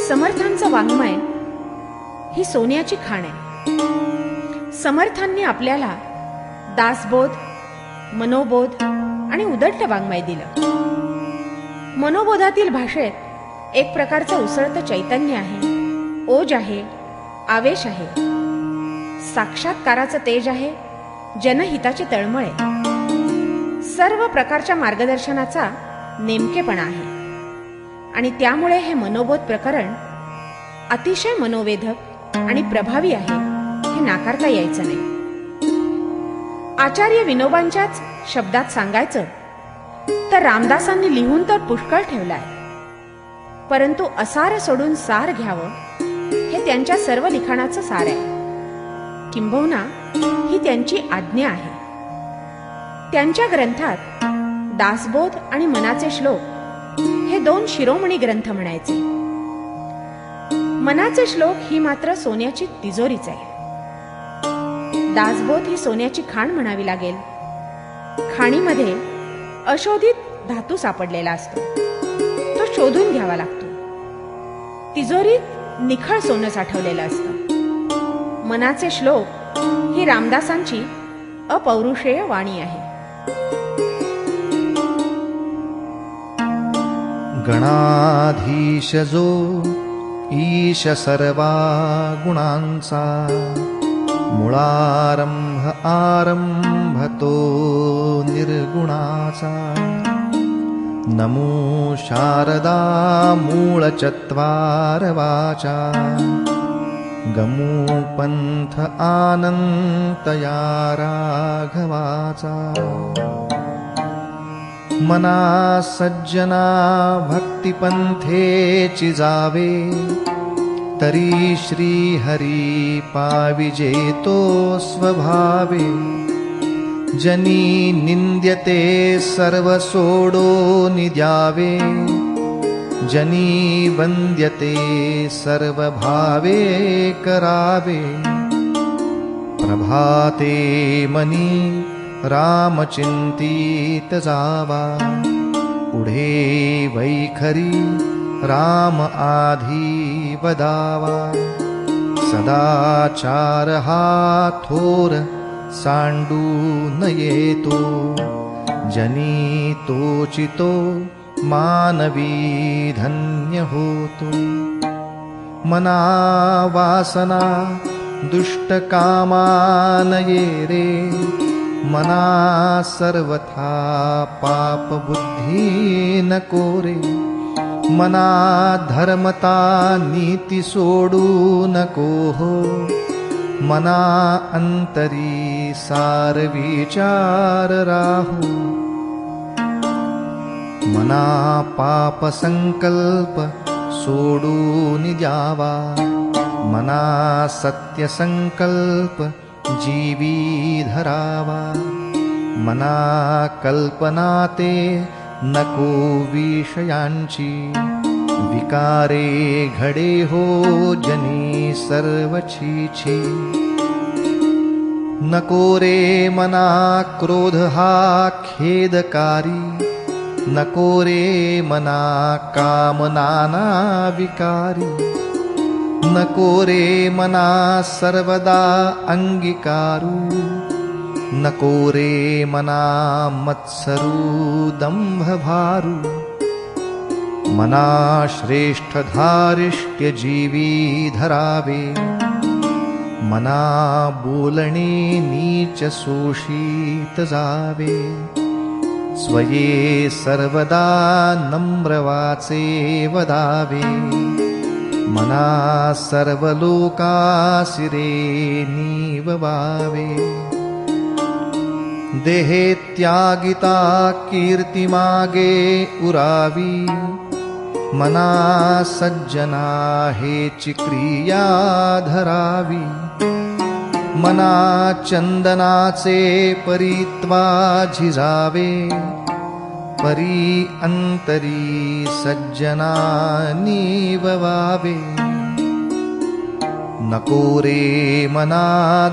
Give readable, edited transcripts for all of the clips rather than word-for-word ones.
समर्थांचं वाङ्मय ही सोन्याची खाण आहे. समर्थांनी आपल्याला दासबोध, मनोबोध आणि उदट्ट वाङ्मय दिलं. मनोबोधातील भाषेत एक प्रकारचं उसळतं चैतन्य आहे, ओज आहे, आवेश आहे, साक्षात्काराचं तेज आहे, जनहिताची तळमळ आहे, सर्व प्रकारच्या मार्गदर्शनाचा नेमकेपणा आहे. आणि त्यामुळे हे मनोबोध प्रकरण अतिशय मनोवेधक आणि प्रभावी आहे हे नाकारता यायचं नाही. आचार्य विनोबांच्याच शब्दात सांगायचं तर रामदासांनी लिहून तर पुष्कळ ठेवलाय, परंतु असार सोडून सार घ्यावं हे त्यांच्या सर्व लिखाणाचं सार आहे. किंबहुना ही त्यांची आज्ञा आहे. त्यांच्या ग्रंथात दासबोध आणि मनाचे श्लोक हे दोन शिरोमणी ग्रंथ म्हणायचे. मनाचे श्लोक ही मात्र सोन्याची तिजोरीच आहे. दासबोध ही सोन्याची खाण म्हणावी लागेल. खाणीमध्ये अशोधित धातू सापडलेला असतो, तो शोधून घ्यावा लागतो. तिजोरीत निखळ सोनं साठवलेलं असतं. मनाचे श्लोक ही रामदासांची अपौरुषेय वाणी आहे. गणाधीश जो ईश सर्वा गुणांचा, मुळारंभ आरंभ तो निर्गुणाचा. नमो शारदा मूळ चत्वार वाचा, गमू पंथ आनंत या राघवाचा. मना सज्जना भक्तिपंथेची जावे, तरी श्री हरी पाविजे तो स्वभावे. जनी निंद्यते सर्व सोडोनि द्यावे, जनी वंद्यते सर्व भावे करावे. प्रभाते मनी रामचिंतित जावा, पुढे वैखरी राम आधी वदावा. सदाचार हा थोर सांडून येतो, जनी तोचितो मानवी धन्य होतो. मना वासना दुष्ट कामान ये रे, मना सर्वथा पाप बुद्धी नको रे. मना धर्मता नीती सोडू नको हो, मना अंतरी सार विचार राहू. मना पाप संकल्प सोडून द्यावा, मना सत्य संकल्प जीवी धरावा. मना कल्पना ते नको विषयांची, विकारे घडे हो जनी सर्व छीछी. नको रे मना क्रोध हा खेदकारी, नको रे मना कामनाना विकारी. नको रे मना सर्वदा अंगीकारू, नको रे मना मत्सरू दंभ भारू. मना श्रेष्ठ धारिष्ट्य जीवी धरावे, मना बोलणे नीच शोषित जावे. स्वये सर्वदा नम्र वाचे वदावे, मना सर्व लोकासिरे नीववावे. देहे त्यागिता कीर्ती मागे उरावी, मना सज्जना हेची क्रिया धरावी. मना चंदनाचे परित्वा झिजावे, परी अंतरी सज्जना नीववावे. नको रे मना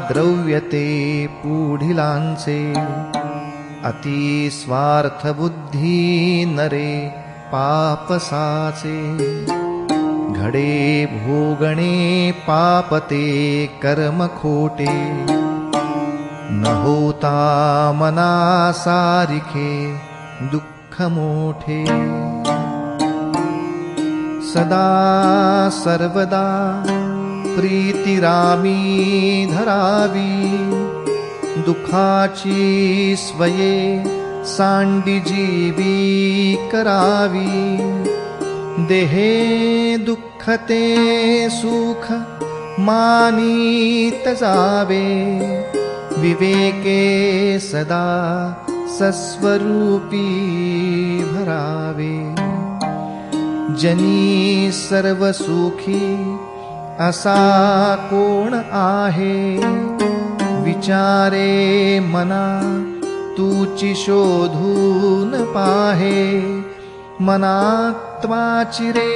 द्रव्यते पुढिलांचे, अति स्वार्थ बुद्धी नरे पापसाचे. घडे भोगणे पापते कर्म खोटे न होता मना सारिखे दुःख मोठे सदा सर्वदा प्रीतिरामी धरावी दुःखाची स्वये सांडी जीवी करावी देहे दुःखते सुख मानीत जावे विवेके सदा सस्वरूपी भरावे जनी सर्व सुखी असा कोण आहे विचारे मना तूची शोधून पाहे मनात्माची रे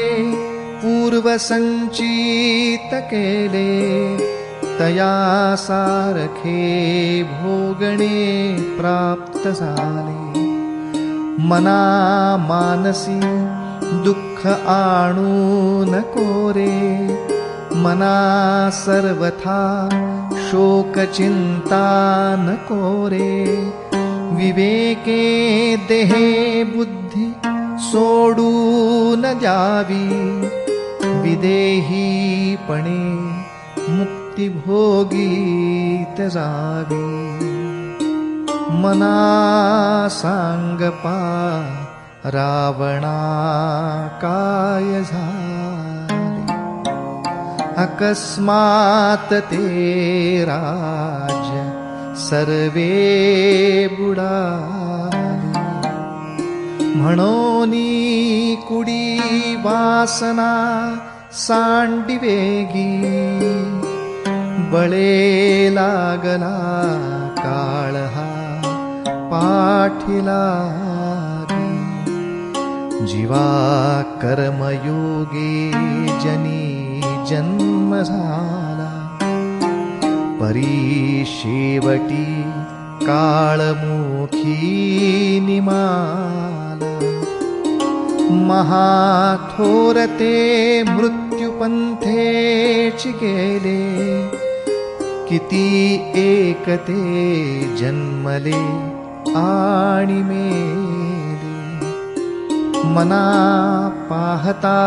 पूर्व संचित केले तया सारखे भोगणे प्राप्त झाले मना मानसी दुःख आणू नको रे मना सर्वथा शोक चिंता नको रे विवेके देहे बुद्धी सोडून द्यावी विदेहीपणे मुक्ती भोगीत जावी मना सांगपा रावणा काय झाले अकस्मात ते राज्य सर्वे बुडाले म्हणोनी कुडी वासना सांडी वेगी बळे लागला काळ हा पाठीला जीवा कर्मयोगे जनी जन्म झाला परी शेवटी काळमुखी निमाला महाथोरते मृत्युपंथेची गेले किती एकते जन्मले आणि मेले मना पाहता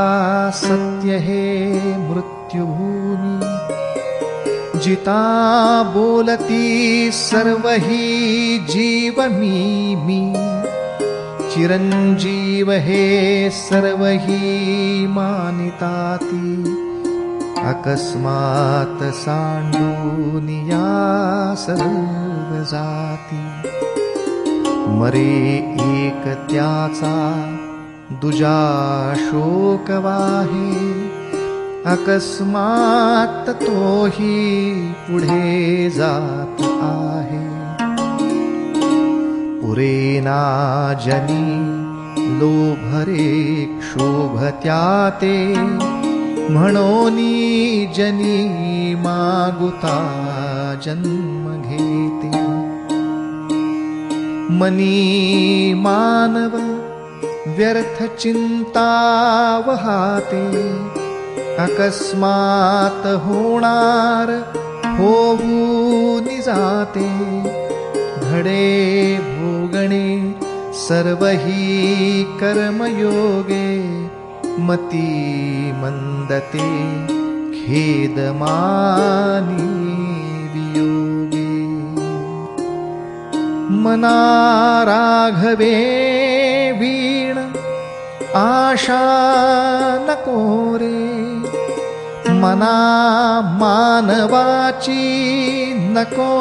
सत्य हे मृत्युभूमी जिता बोलती सर्व ही जीव मी चिरंजीव हे सर्व ही मानिताती अकस्मात सांडून या सर्व जाती मरे एक त्याचा दुजा शोक वाहे अकस्मात तोही पुढे जात आहे पुरेना जनी लोभरे क्षोभत्याते म्हणोनी जनी मागुता जन्म घेते मनी मानव व्यर्थ चिंता वहाते अकस्मात होणार होऊन जाते घडे भोगणे सर्व ही कर्मयोगे मती मंदते खेदमानी वियोगे मना राघवे वीण आशा नको रे मना मानवाची नको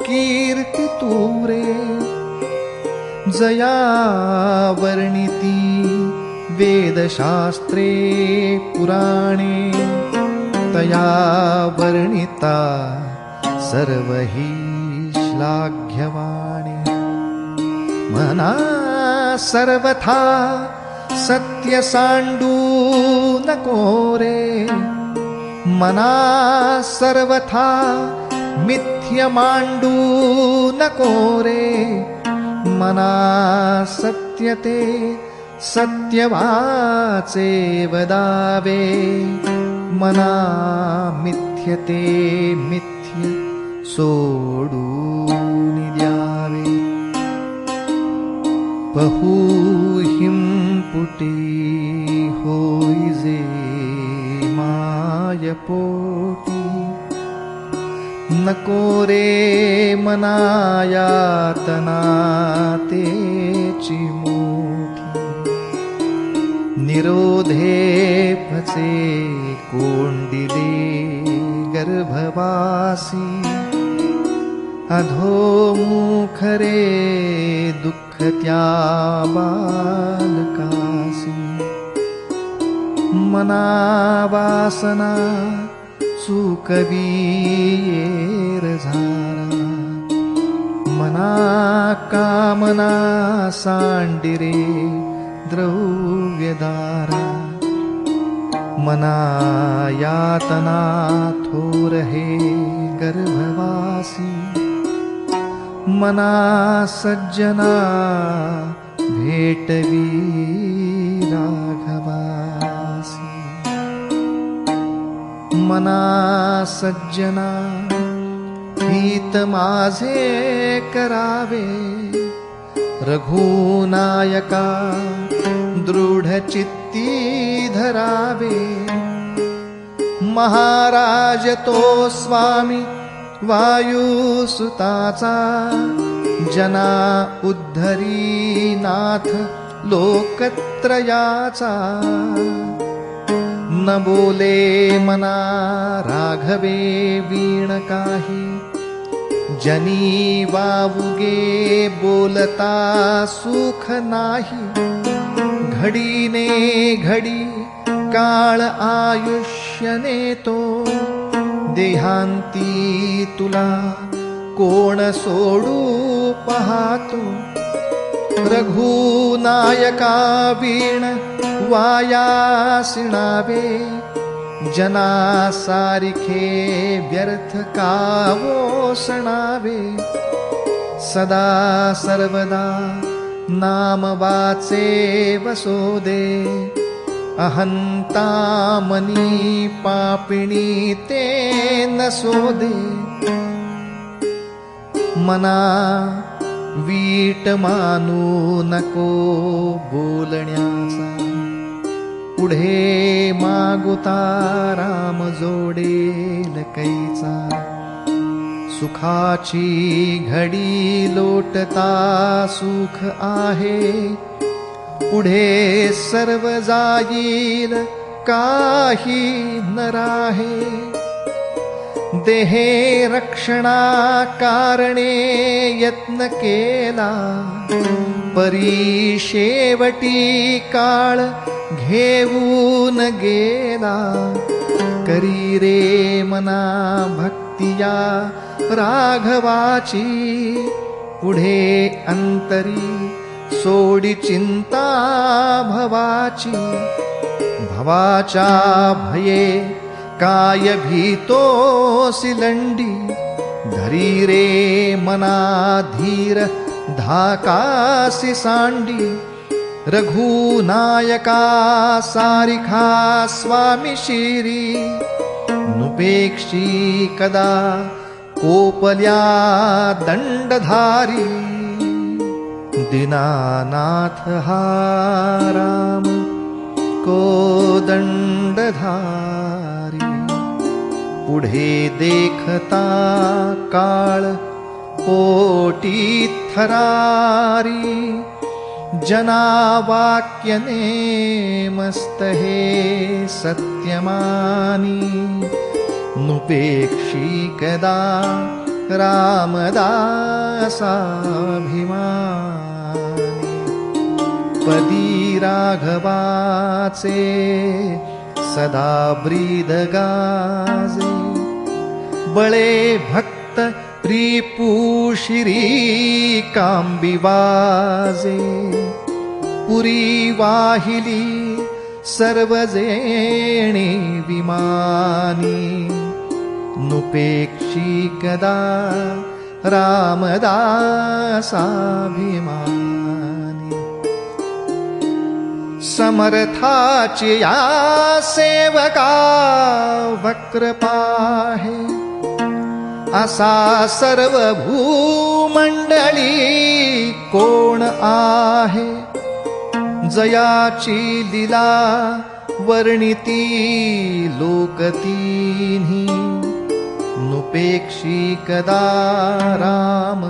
कीर्ती तूरे जया वर्णिती वेदशास्त्रे पुराणे तया वर्णिता सर्व ही श्लाघ्यवाणी मना सर्वथा सत्य सांडू नको रे मना सर्वथा मिथ्य मांडू नको रे मना सत्यते सत्यवाचे वदावे, मना मिथ्यते मिथ्य सोडून द्यावे. बहुहिं पुटी होईजे मायपोटी, नको रे मना यातना तेची मोठी. निरोधे फचे कोंडिले गर्भवासी, अधोमुख रे दुःख त्या बालकासी. मना वासना चुकवीर झारा, मना कामना सांडिरे द्रव्यदारा. मना यातना थोर हे गर्भवासी, मना सज्जना भेटवी राघवासी. मना सज्जना हित माझे करावे, रघुनायका दृढ चित्ती धरावे. महाराज तो स्वामी वायुसुताचा, जना उद्धरी नाथ लोकत्रयाचा. न बोले मना राघवे वीण काही, जनी वावुगे बोलता सुख नाही. घडीने घडी काळ आयुष्य नेतो, देहांती तुला कोण सोडू पाहतो. रघुनायका वीण वायासिणावे, जना सारिखे व्यर्थ कावोसणावे. सदा सर्वदा नाम वाचे वसोदे, अहंता मनी पापिणी ते नसोदे. मना वीट मानू नको बोलण्याचा, पुढे मागुता राम जोडेल कैचा. सुखाची घडी लोटता सुख आहे, पुढे सर्व जाईल काही न राहे. देहे रक्षणा कारणे यत्न केला, परी शेवटी काळ घेऊन गेला. करी रे मना भक्तिया राघवाची, पुढे अंतरी सोडी चिंता भवाची. भवाच्या भये काय भीतोसी लंडी, धरी रे मना धीर धाकासी सांडी. रघुनायका सारिखा स्वामी शिरी, नुपेक्षी कदा कोपल्या दंडधारी. दीनानाथ हा राम कोदंडधारी. पुढे देखता काळ पोटी थरारी, जना वाक्य नेमस्त हे सत्यमानी. नुपेक्षी कदा रामदासाभिमानी. पदी राघवाचे सदा ब्रीद गाजे, बळे भक्त रिपुशिरी कांबिवाजे. पुरी वाहिली सर्वजेणी विमानी, नुपेक्षी कदा रामदासाभिमानी. समर्थाची या सेवका वक्र पाहे, असा सर्व भूमंडळी कोण आहे. जयाची लीला वर्णिती लोकतीन्ही, नुपेक्षी कदा राम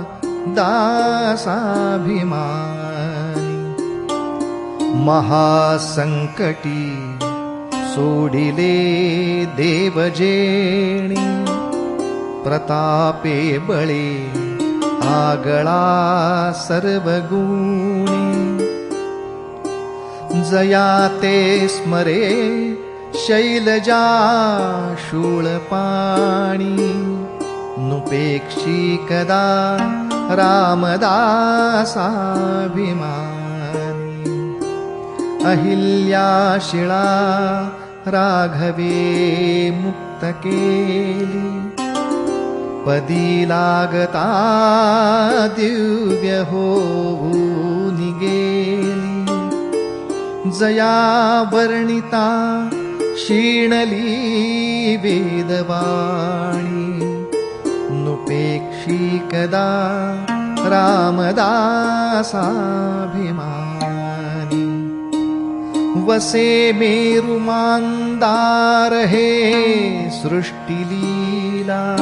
दासाभिमानी. महासंकटी सोडिले देवजेणी, प्रतापे बळे आगळा सर्वगुणी. जयाते स्मरे शैलजा शूळपाणी, नुपेक्षी कदा रामदासाभिमानी. अहिल्याशिळा राघवे मुक्त केली, पदी लागता दिव्य होऊन गेली. जया वर्णिता क्षीणली वेदवाणी, नुपेक्षी कदा रामदासाभिमानी. वसे मेरुमांदार हे सृष्टिलीला,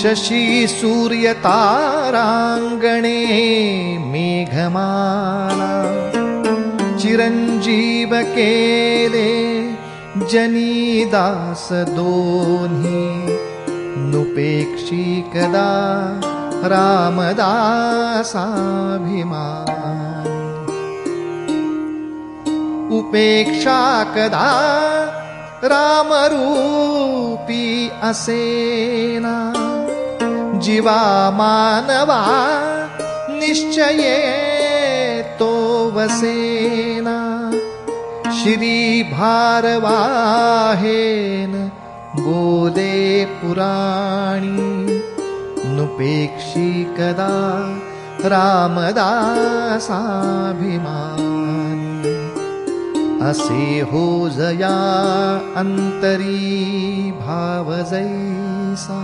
शशी सूर्य तारांगणे मेघमाला. चिरंजीव केले जनीदास दोन्ही, नुपेक्षी कदा रामदासाभिमानी. उपेक्षा कदा रामरूपी असेना, जीवा मानवा निश्चये तो वसेना. श्री भारवाहेन बोले पुराणी, नुपेक्षी कदा रामदासाभिमानी. असे हो जया अंतरी भाव जैसा,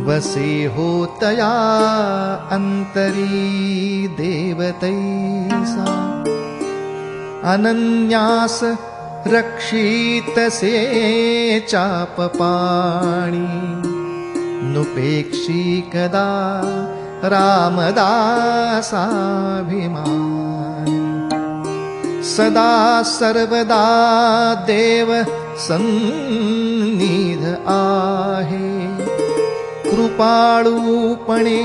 वसे हो तया अंतरी देवतैसा. अनन्यास रक्षितसे चापपाणी, नुपेक्षी कदा रामदासाभिमानी. सदा सर्वदा देव सन्निध आहे, कृपाळूपणे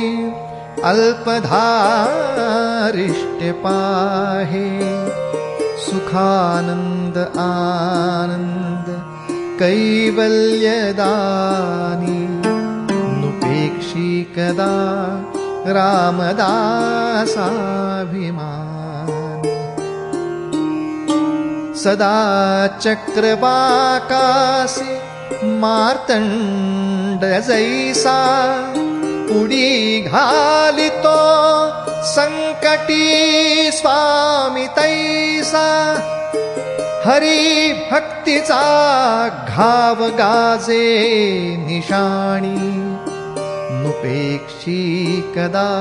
अल्पधारिष्ट पाहे. सुखानंद आनंद कैवल्यदानी, नुपेक्षी कदा रामदासाभिमानी. सदा चक्रवाकासी मार्तंड जैसा, उडी घालितो संकटी स्वामी तैसा. हरी भक्तीचा घाव गाजे निशाणी, नुपेक्षी कदा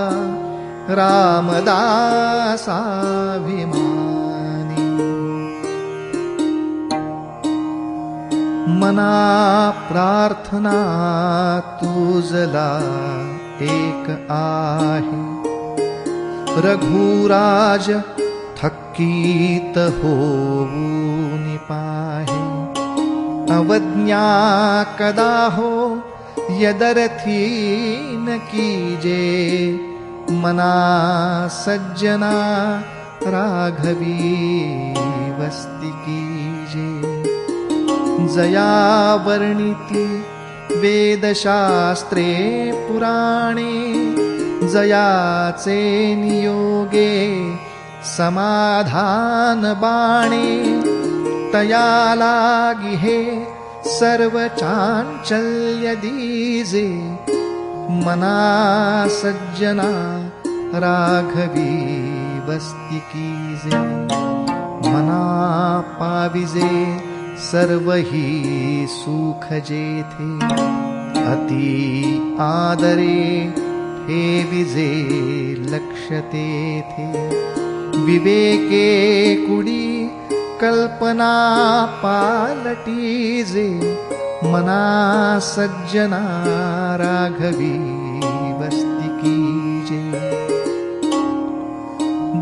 रामदासाभिमानी. मना प्रार्थना तुझला एक आहे, रघुराज थक्कीत होऊन पाहे. अवज्ञा कदा हो यदर्थी न कीजे, मना सज्जना राघवी वस्ती कीजे. जया वर्णिती वेदशास्त्रे पुराणे, जयाचे नियोगे समाधान बाणे. तया लागी हे सर्व चांचल्य दीजे, मना सज्जना राघवी वस्ती कीजे मना पाविजे सर्व ही सुख जेथे अति आदरे ठेविजे लक्ष तेथे विवेके कुडी कल्पना पालटीजे मना सज्जना राघवी वस्ती कीजे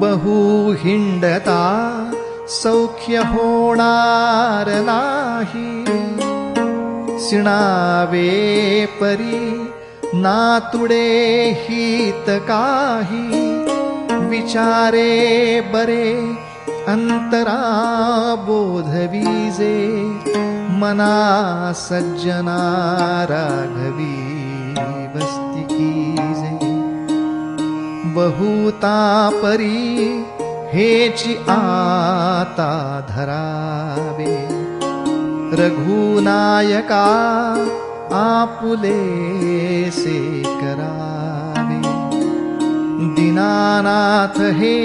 बहु हिंडता सौख्य होणार नाही सिणावे परी नातुडे हित काही विचारे बरे अंतरा बोधवीजे मना सज्जना राघवी वस्ती कीजे बहुता परी हेची आता धरावे रघुनायका आपुले से करावे दीनानाथ हे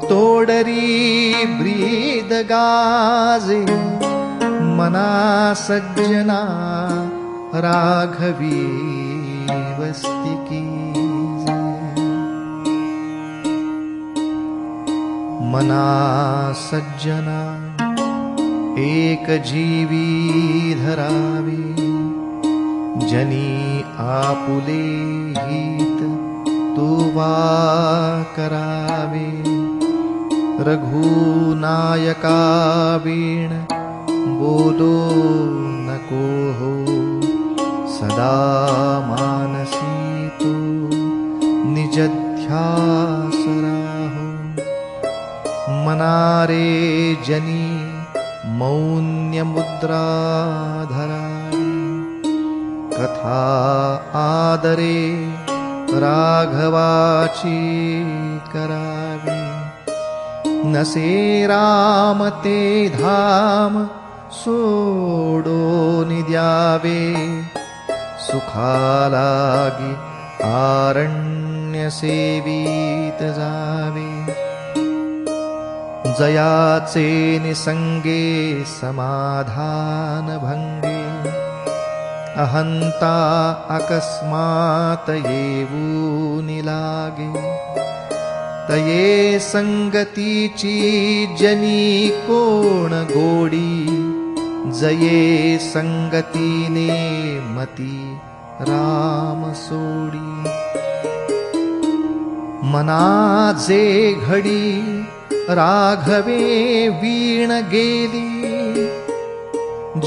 तोडरी ब्रीद गाजे मना सज्जना राघवी वस्ती कीजे मना सज्जना एक जीवी धरावे जनी आपुले हित तुवा करावे रघुनायका वीण बोलो नको हो सदा मानसी तो निज ध्यास राहो मनारे जनी मौन्य मुद्रा धरावी कथा आदरे राघवाची करावी नसे राम ते धाम सोडून द्यावे सुखालागी आरण्य सेवीत जावे जयाचे निसंगे समाधान भंगे अहंता अकस्मात येऊनी लागे तये संगतीची जनी कोण गोडी जये संगतीने मती राम सोडी मनाजे घडी राघवे वीण गेली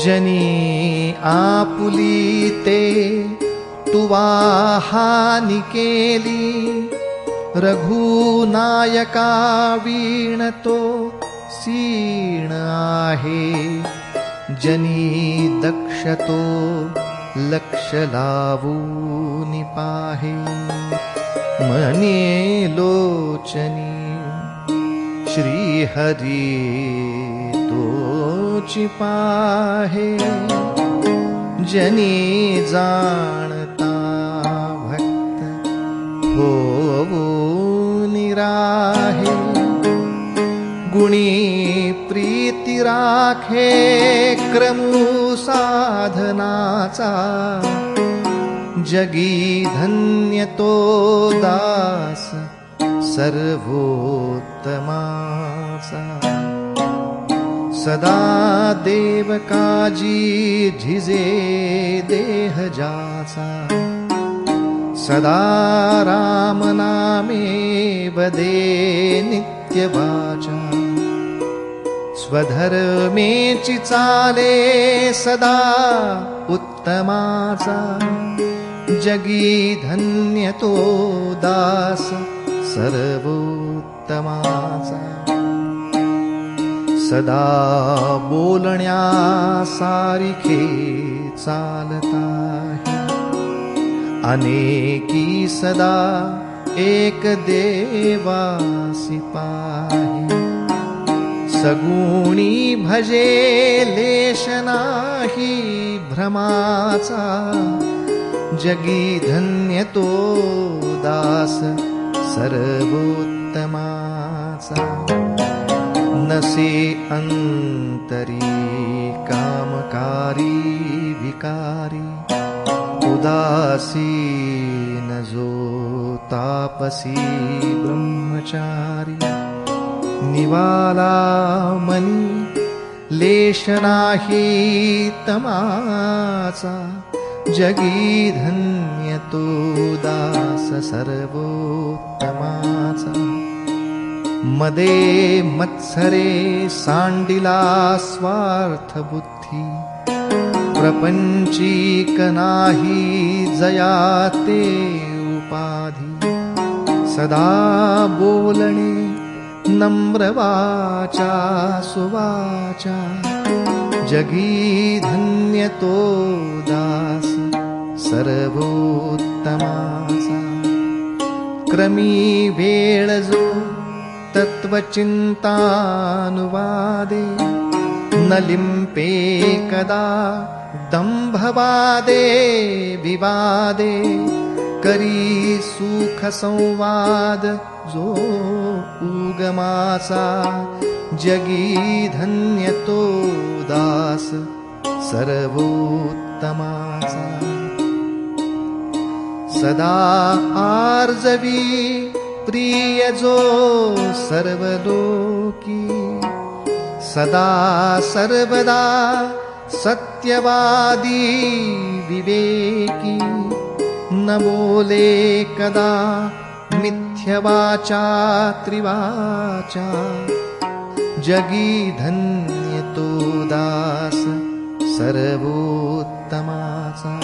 जनी आपुली ते तुवा हानी केली रघुनायका वीण तो सीण आहे जनी दक्ष तो लक्ष लावून पाहे मने लोचनी श्री हरी तोची पाहे जनी जाणता भक्त होवो निराहे गुणी प्रीती राखे क्रमू साधनाचा जगी धन्य तो दास सर्वोत्तमाचा सदा देव काजी झिजे देह जाचा सदा राम नामे वदे नित्य वाचा स्वधर्मेची चाले सदा उत्तमाचा जगी धन्य तो दास सर्वोत्तमाचा सदा बोलण्या सारिखे चालता अनेकी सदा एक देवासी पाही सगुणी भजे लेश नाही भ्रमाचा जगी धन्य तो दास सर्वोत्तमा नसे अंतरी कामकारी विकारी उदासीन जो तापसी ब्रह्मचारी निवाला मनी लेश नाही तमाचा जगी धन्य तो दास सर्वोत्तमाचा मदे मत्सरे सांडिला स्वार्थ बुद्धी प्रपंचीक नाही जयाते उपाधी सदा बोलणे नम्र वाचा सुवाचा जगी धन्य तो दास सर्वोत्तमाचा क्रमी वेळ जो तत्वचिंतानुवादे न लिंपे कदा दंभवादे विवादे करी सुख संवाद जो उगमाचा जगी धन्य तो दास सर्वोत्तमाचा सदा आर्जवी प्रिय जो सर्वलोकी सदा सर्वदा सत्यवादी विवेकी न बोले कदा मिथ्यवाचा त्रिवाचा जगी धन्य तो दास सर्वोत्तमाचा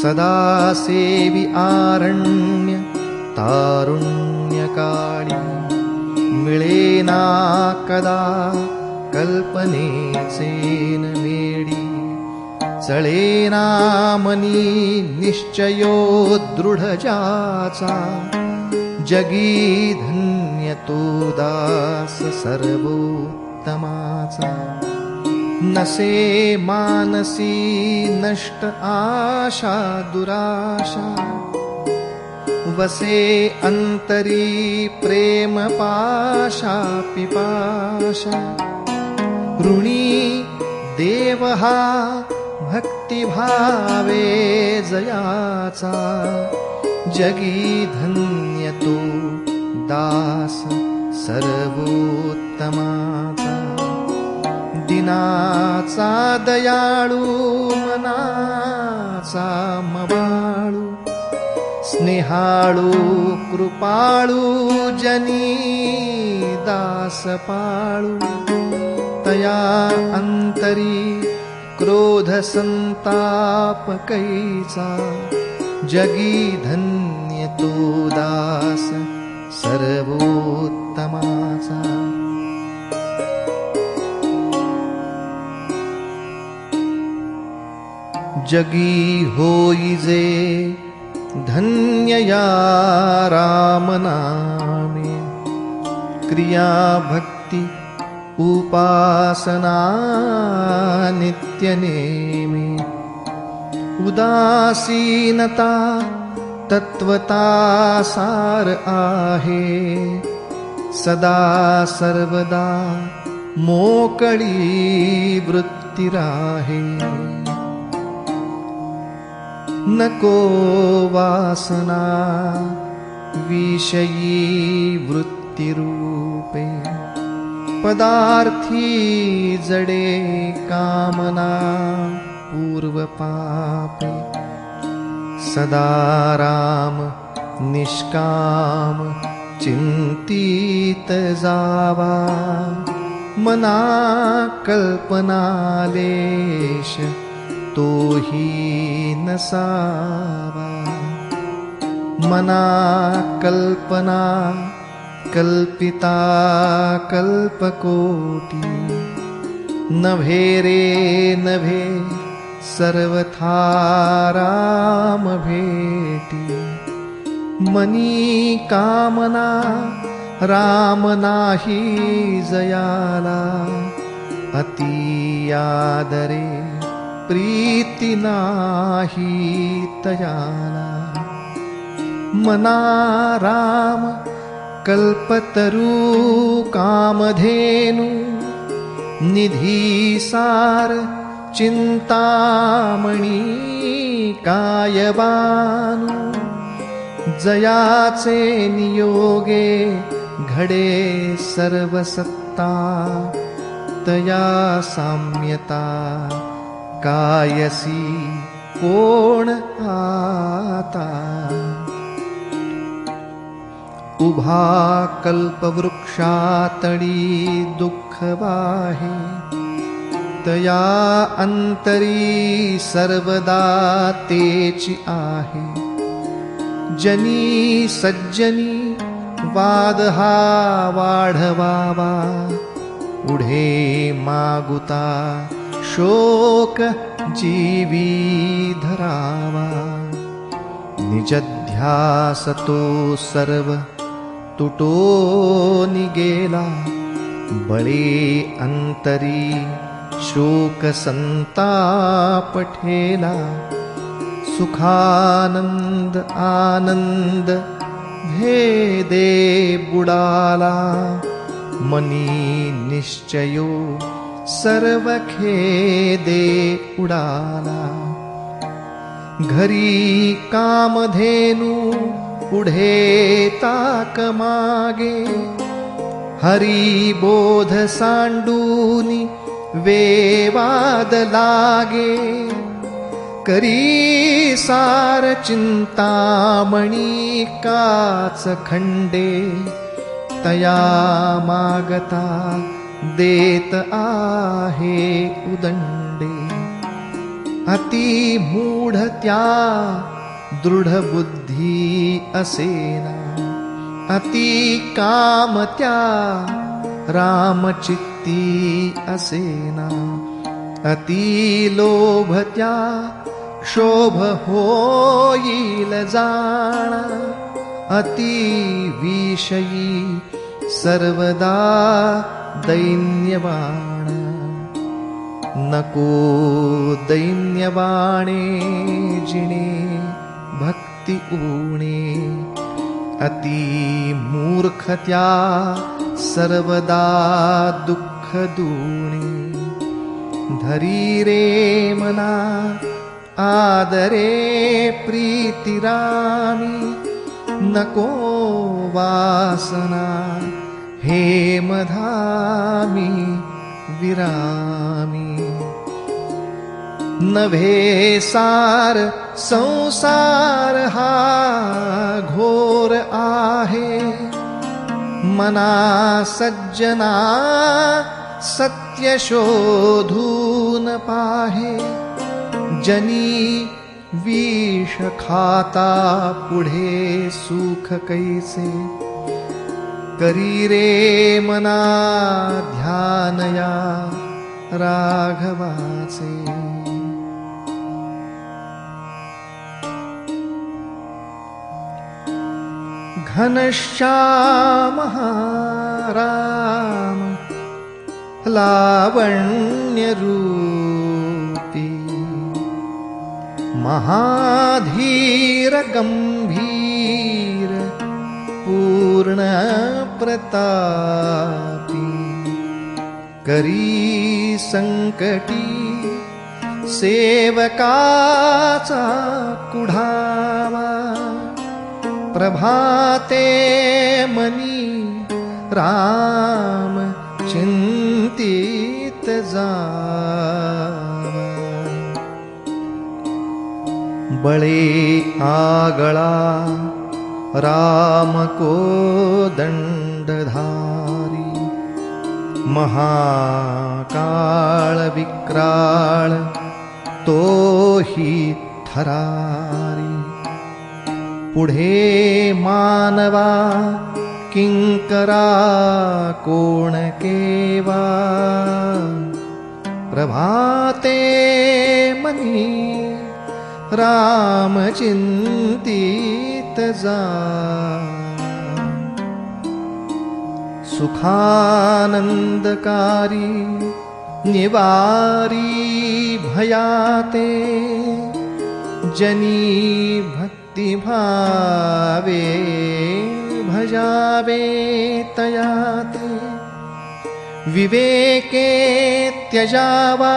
सदा सेवी आरण्य तारुण्य काळी मिळेना कदा कल्पनेचे न मेडी चळेना मनी निश्चयो दृढ ज्याचा जगी धन्य तो दास सर्वोत्तमाचा नसे मानसी नष्ट आशा दुराशा वसे अंतरी प्रेम पाशा पिपाशा ऋणी देव हा भक्तिभावे जयाचा जगी धन्य तो दास सर्वोत्तमाचा दिनाचा दयाळू मनाचा मवाळू स्नेहाळू कृपाळू जनी दास पाळू तया अंतरी क्रोध संताप कैचा जगी धन्य तो दास सर्वोत्तमाचा जगी होई जे धन्य या राम नामे क्रिया भक्ती उपासना नित्य नेमे उदासीनता तत्वता सार आहे सदा सर्वदा मोकळी वृत्ती राहे नको वासना विषयी वृत्ती रूपे पदार्थी जडे कामना पूर्व पापे सदा राम निष्काम चिंतित जावा मना कल्पनालेश तोही नसावा मना कल्पना कल्पिता कल्पकोटी नभे रे नभे सर्वथा राम भेटी मनी कामना राम नाही जयाला अति आदरे प्रीती नाही तयाला मना राम कल्पतरू कामधेनु निधीसार चिंतामणी कायबानु जयाचे नियोगे घडे सर्व सत्ता तया साम्यता कायसी कोण आता उभा कल्पवृक्षातळी दुःख वाहे तया अंतरी सर्वदा तेची आहे जनी सज्जनी वाद हा वाढवावा पुढे मागुता शोक जीवी धरावा निजध्यास तो सर्व तुटोनी गेला बळे अंतरी शोक संताप ठेला सुखानंद आनंद भेदे बुडाला मनी निश्चयो सर्व खेदे उडाला घरी कामधेनु पुढे ताक मागे हरी बोध सांडूनी वेवाद लागे करी सार चिंतामणी काच खंडे तया मागता देत आहे उदंडे अति मूढ त्या दृढ बुद्धी असेना अति काम त्या रामचित्ती असेना अति लोभ त्या क्षोभ होईल जाणा अति विषयी सर्वदा दैन्यवाण नको दैन्यवाणे जिणे भक्ति ऊणे अति मूर्खत्या सर्वदा दुःख दूणे धरी रे मना आदरे प्रीतिरामी नको वासना हे मधामी विरामी नभे सार संसार हा घोर आहे मना सज्जना सत्य शोधून पाहे जनी विष खाता पुढे सुख कैसे करी रे मना ध्यानया राघवाचे घनश्याम राम लावण्य रूपी महाधीर गंभीर पूर्ण प्रतापी करी संकटी सेवकाचा कुढावा प्रभाते मनी राम चिंतित जावा बळे आगळा राम को दंडधारी महाकाळ विक्राळ तो ही थरारी पुढे मानवा किंकरा कोण केवा प्रभाते मनी राम चिंतित जा सुखानंदकारी निवारी भयाते जनी भक्ति भावे भजावे तया ते विवेके त्यजावा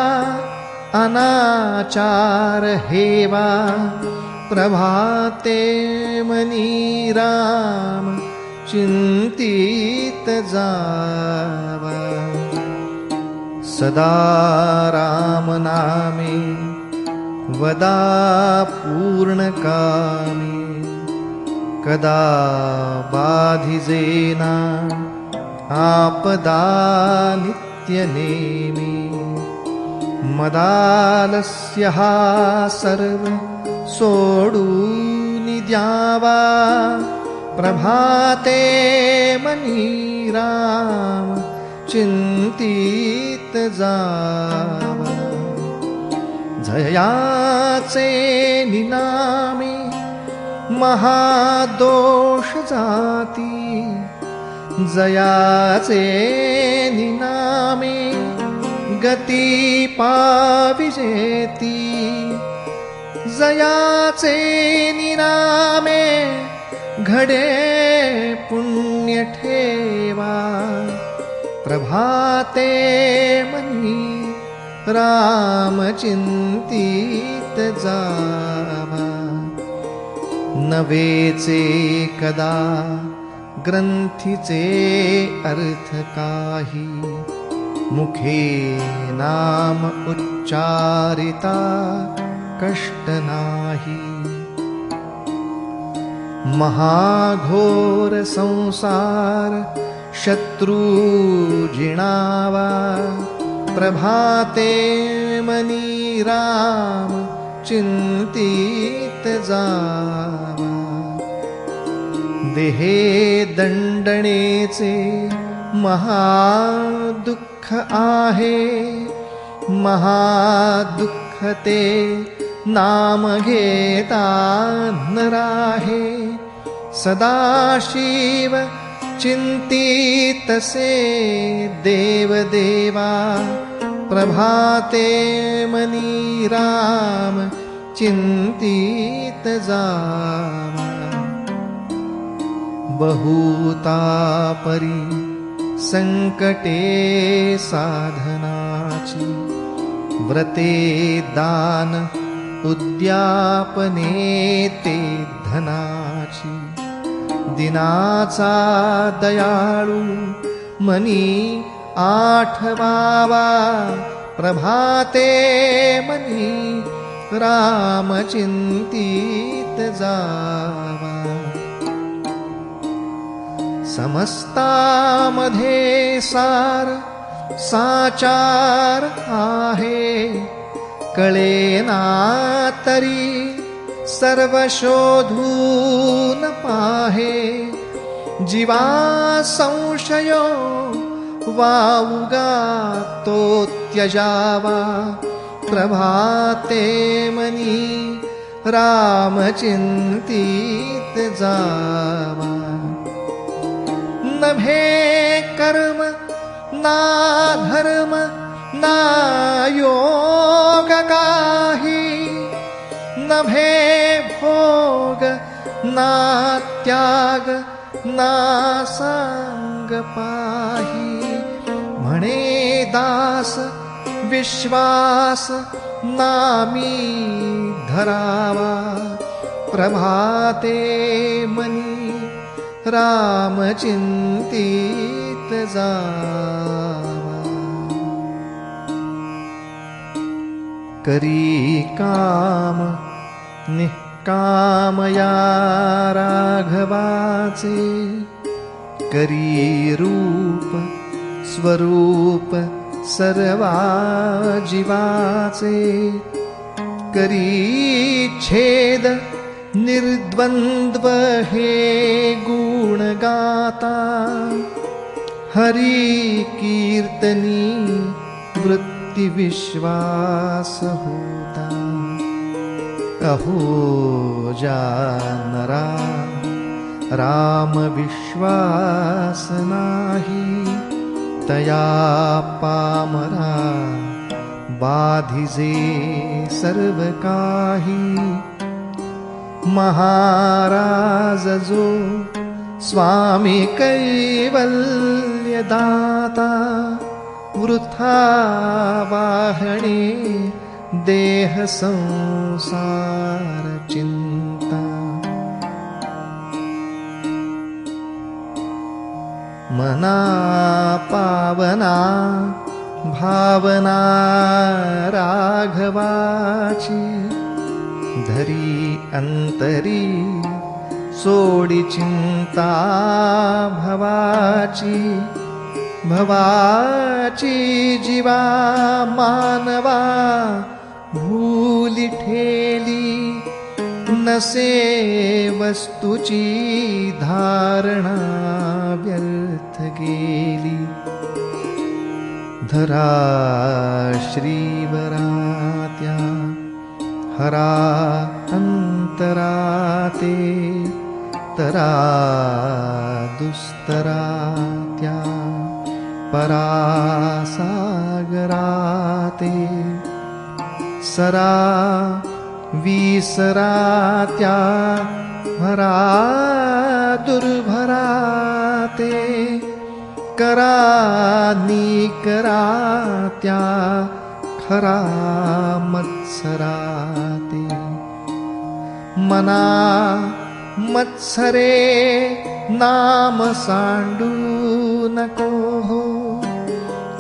अनाचार हेवा प्रभाते मनी राम चिंतित जावा सदा राम नामे वदा पूर्णकामी कदा बाधिजेना आपदा नित्यनेमी मदालस्य हा सर्व सोडून द्यावा प्रभाते मनी राम चिंतित जावा जयाचे निनामे महादोष जाती जयाचे निनामे गती पाविजेती जयाचे निनामे घडे पुण्य ठेवा प्रभाते मनी राम चिंतित जावा नवेचे कदा ग्रंथीचे अर्थ काही मुखे नाम उच्चारिता कष्ट नाही महाघोर संसार शत्रु जिणावा प्रभाते मनी राम चिंतित जावा देहे दंडणेचे महादुःख आहे महादुःख ते नाम घेता नराहे सदाशिव चिंतितसे देवदेवा प्रभाते मनी राम चिंतित जावा बहुतापरी संकटे साधनाची व्रते दान उद्यापने ते धनाची दिनाचा दयाळू मनी आठवावा प्रभाते मनी राम चिंतित जावा समस्तामध्ये सार साचार आहे कळेना तरी सर्व शोधून पाहे जीवा संशयो वावुगा तो त्यजावा प्रभाते मनी राम चिंतित जावा नभे कर्म ना धर्म ना योग काही नभे भोग ना त्याग ना सांग पाही म्हणे दास विश्वास नामी धरावा प्रभाते मनी राम चिंतित जावा करी काम निष्कामया राघवाचे करी रूप स्वरूप सर्वा जीवाचे करी छेद निर्द्वंद्व हे गुण गाता हरी कीर्तनी वृत्ती विश्वास होता अहो जानरा राम विश्वास नाही तया पामरा बाधिजे सर्व काही महाराज जो स्वामी कैवल्यदाता वृथा वाहणे देह संसार चिंता मना पावना भावना राघवाची धरी अंतरी सोडी चिंता भवाची भवाची जीवा मानवा भूली ठेली नसे वस्तुची धारणा व्यर्थ गेली धरा श्रीवरात्या हरा अंतराते तरा दुस्तरात्या परासागराते सरा विसरात्या भरा दुर्भराते करा निकरात्या खरा मत्सराते मना मत्सरे नाम सांडू नको हो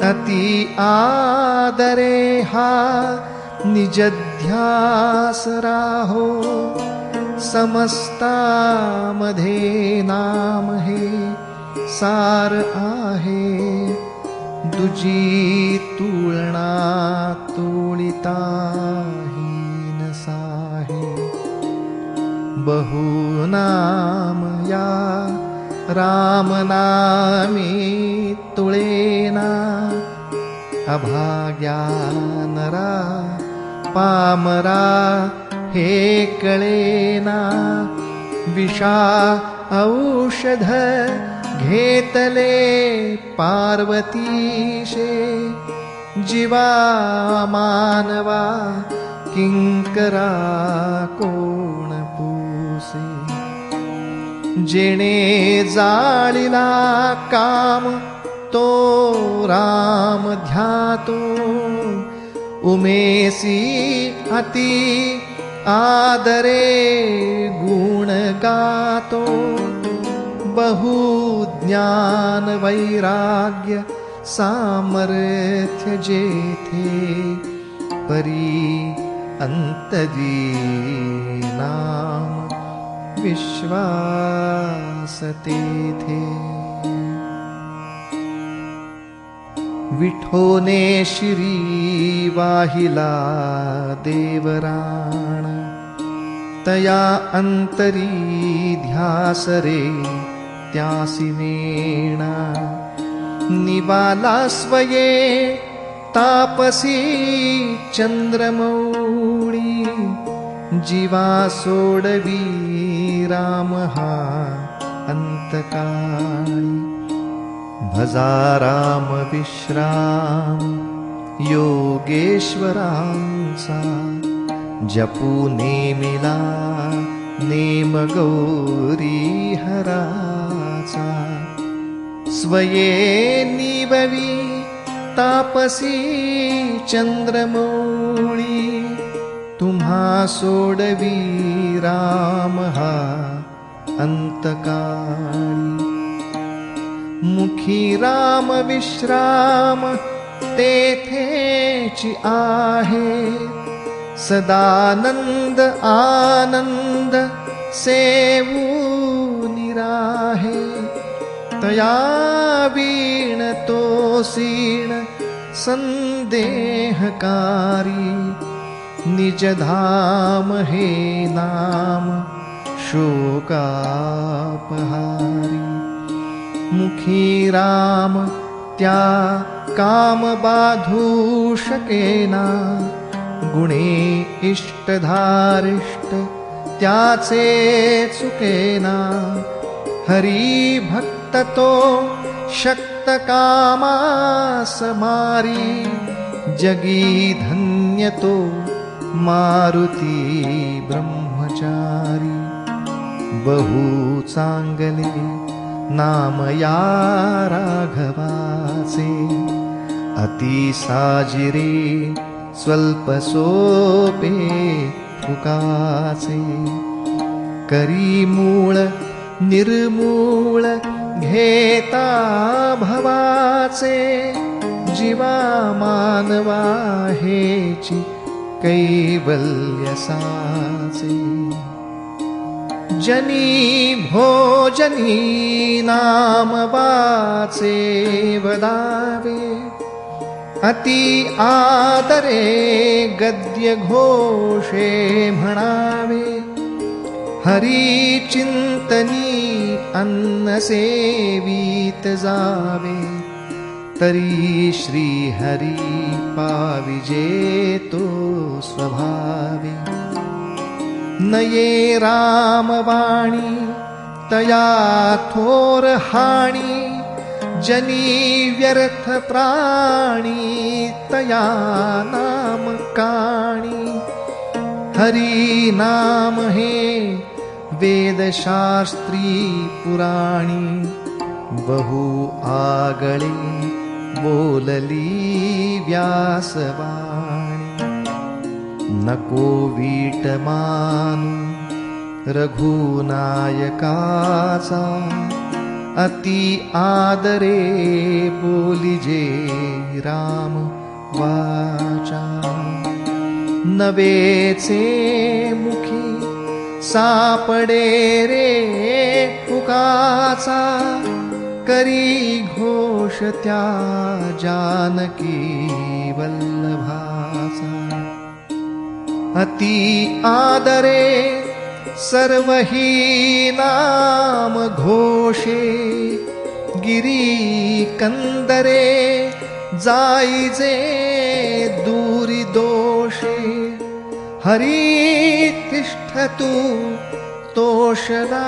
अति आदरे हा निजध्यास राहो समस्तामध्ये नाम हे सार आहे दुजी तुलना तुळिताहीन साहे बहुनाम या राम नामी तुळेना अभाग्या नरा पामरा हे कळेना विषा औषध घेतले पार्वतीशे जीवा मानवा किंकरा कोण पूसे जेणे जाळिला काम तो राम ध्यातो उमेसी अति आदरे गुण गातो बहु ज्ञान वैराग्य सामर्थ्य जेथे परी अंतजी नाम विश्वास तेथे विठोने शिरी वाहिला देवराण तया अंतरी ध्यास रे त्यासी नेणा निवाला स्वये तापसी चंद्रमौळी जीवा सोडवी राम हा अंतकाळी भजा राम विश्राम योगेश्वरांचा जपू नेमिला नेम गौरी हराचा स्वये निबवी तापसी चंद्रमौळी तुम्हा सोडवी राम हा अंतकाळी मुखी राम विश्राम तेथेची आहे सदानंद आनंद सेवू निराहे तया वीण तोसीण संदेहकारी निज धाम हे नाम शोकापहारी मुखी राम त्या काम बाधू शकेना गुणे इष्टधारिष्ट त्याचे चुकेना हरी भक्त तो शक्त कामास मारी जगी धन्य तो मारुती ब्रह्मचारी बहु चांगले नाम या राघवाचे. अति साजिरे स्वल्प सोपे फुकाचे. करी मूळ निर्मूळ घेता भवाचे. जीवा मानवा हेची कैवल्य साचे. जनी भोजनी नाम वाचे वदावे. अति आदरे गद्य घोषे म्हणावे. हरी चिंतनी अन्न सेवित जावे. तरी श्री हरी पाविजे तो स्वभावे. नये रामवाणी तया थोर हाणी. जनी व्यर्थ प्राणी तया नाम काणी. हरी नाम हे वेदशास्त्री पुराणी. बहु आगळे बोलली व्यासवाणी. नको वीट मानू रघुनायकाचा. अति आदरे बोलिजे राम वाचा. नवेचे मुखी सापडे रे फुकाचा. करी घोष त्या जानकी वल्लभाचा. अति आदरे सर्वही नाम घोषे. गिरी कंदरे जाईजे दूरी दोषे. हरी तिष्ठतु तोषदा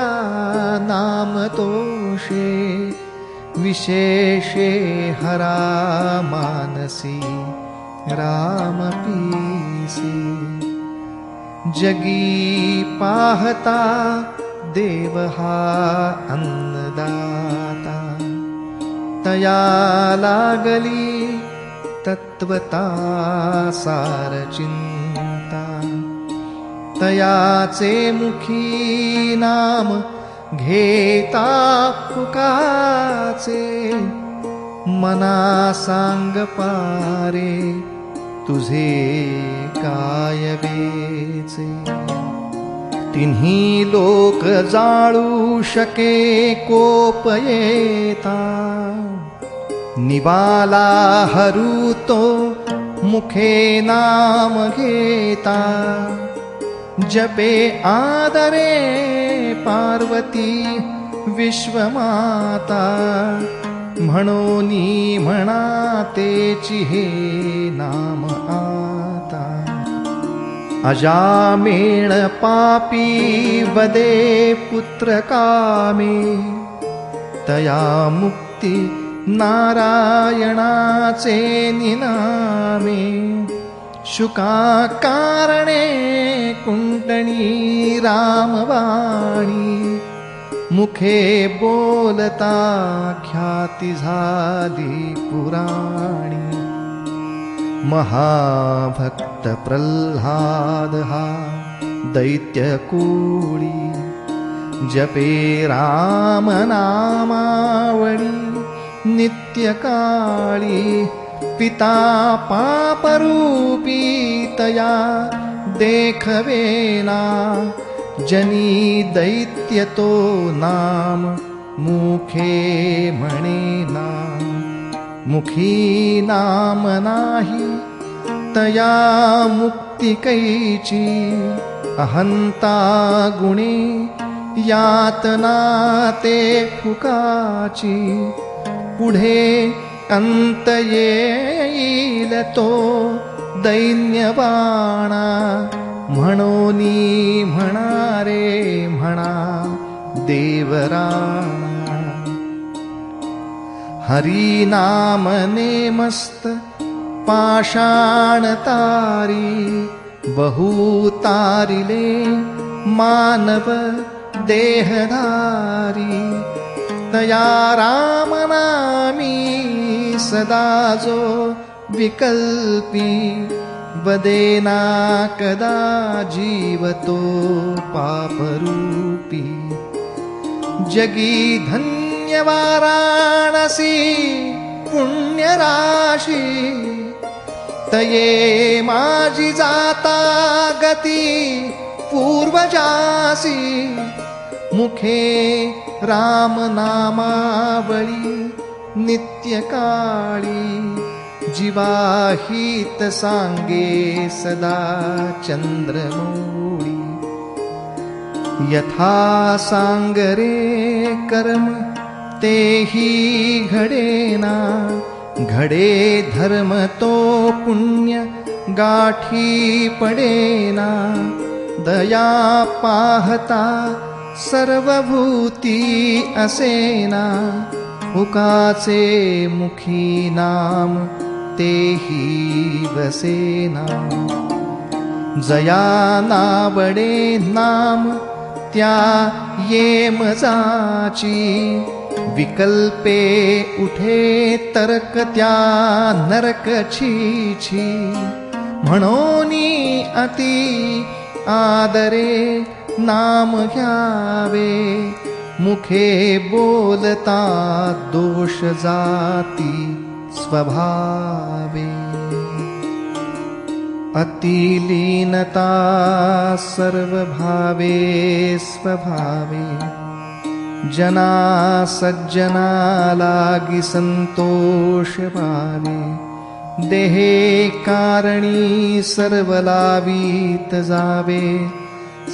नाम तोषे. विशेषे हरा मानसी राम पीसी. जगी पाहता देव हा अन्नदाता. तया लागली तत्वता सार चिंता. तयाचे मुखी नाम घेता फुकाचे. मना सांग पारे तुझे काय वेचे. तिन्ही लोक जाळू शके कोप येता. निवाला हरू मुखे नाम घेता. जपे आदरे पार्वती विश्वमाता. म्हणोनी म्हणातेची हे नाम आता. अजामेण पापी वदे पुत्र कामे. तया मुक्ती नारायणाचे निनामे. शुका कारणे कुंटणी रामवाणी. मुखे बोलता ख्याती झाली पुराणी. महाभक्त प्रल्हाद हा दैत्य कूळी. जपे राम नामावळी नित्यकाळी. पिता पापरूपी तया देखवेना. जनी दैत्य तो नाम मुखे म्हणेना. मुखी नाम नाही तया मुक्ती कैची. अहंता गुणे यातना ते फुकाची. पुढे अंत येईल तो दैन्यबाणा. म्हणोनी म्हणारे म्हणा देवराणा. हरी नाम नेमस्त पाषाण तारी. बहु तारिले मानव देहधारी. तया रामनामी सदा जो विकल्पी वदेना कदा जीवतो पापरूपी जगी धन्य वाराणसी पुण्यराशी तये माझी जाता गती पूर्वजासी मुखे राम नामावळी नित्यकाळी जीवाहित सांगे सदा चंद्रमौळी यथा सांगरे कर्म तेही घडेना घडे धर्म तो पुण्य गाठी पडेना दया पाहता सर्वभूती असेना हुकाचे मुखी नाम तेही वसेना जया नावडे नाम त्या येमजाची विकल्पे उठे तर्क त्या नरक छी म्हणोनी अति आदरे नाम घ्यावे मुखे बोलता दोष जाती स्वभावे अतिलीनता सर्वभावे स्वभावे जना सज्जना लागी संतोष पावे देहे कारणी सर्व लावीत जावे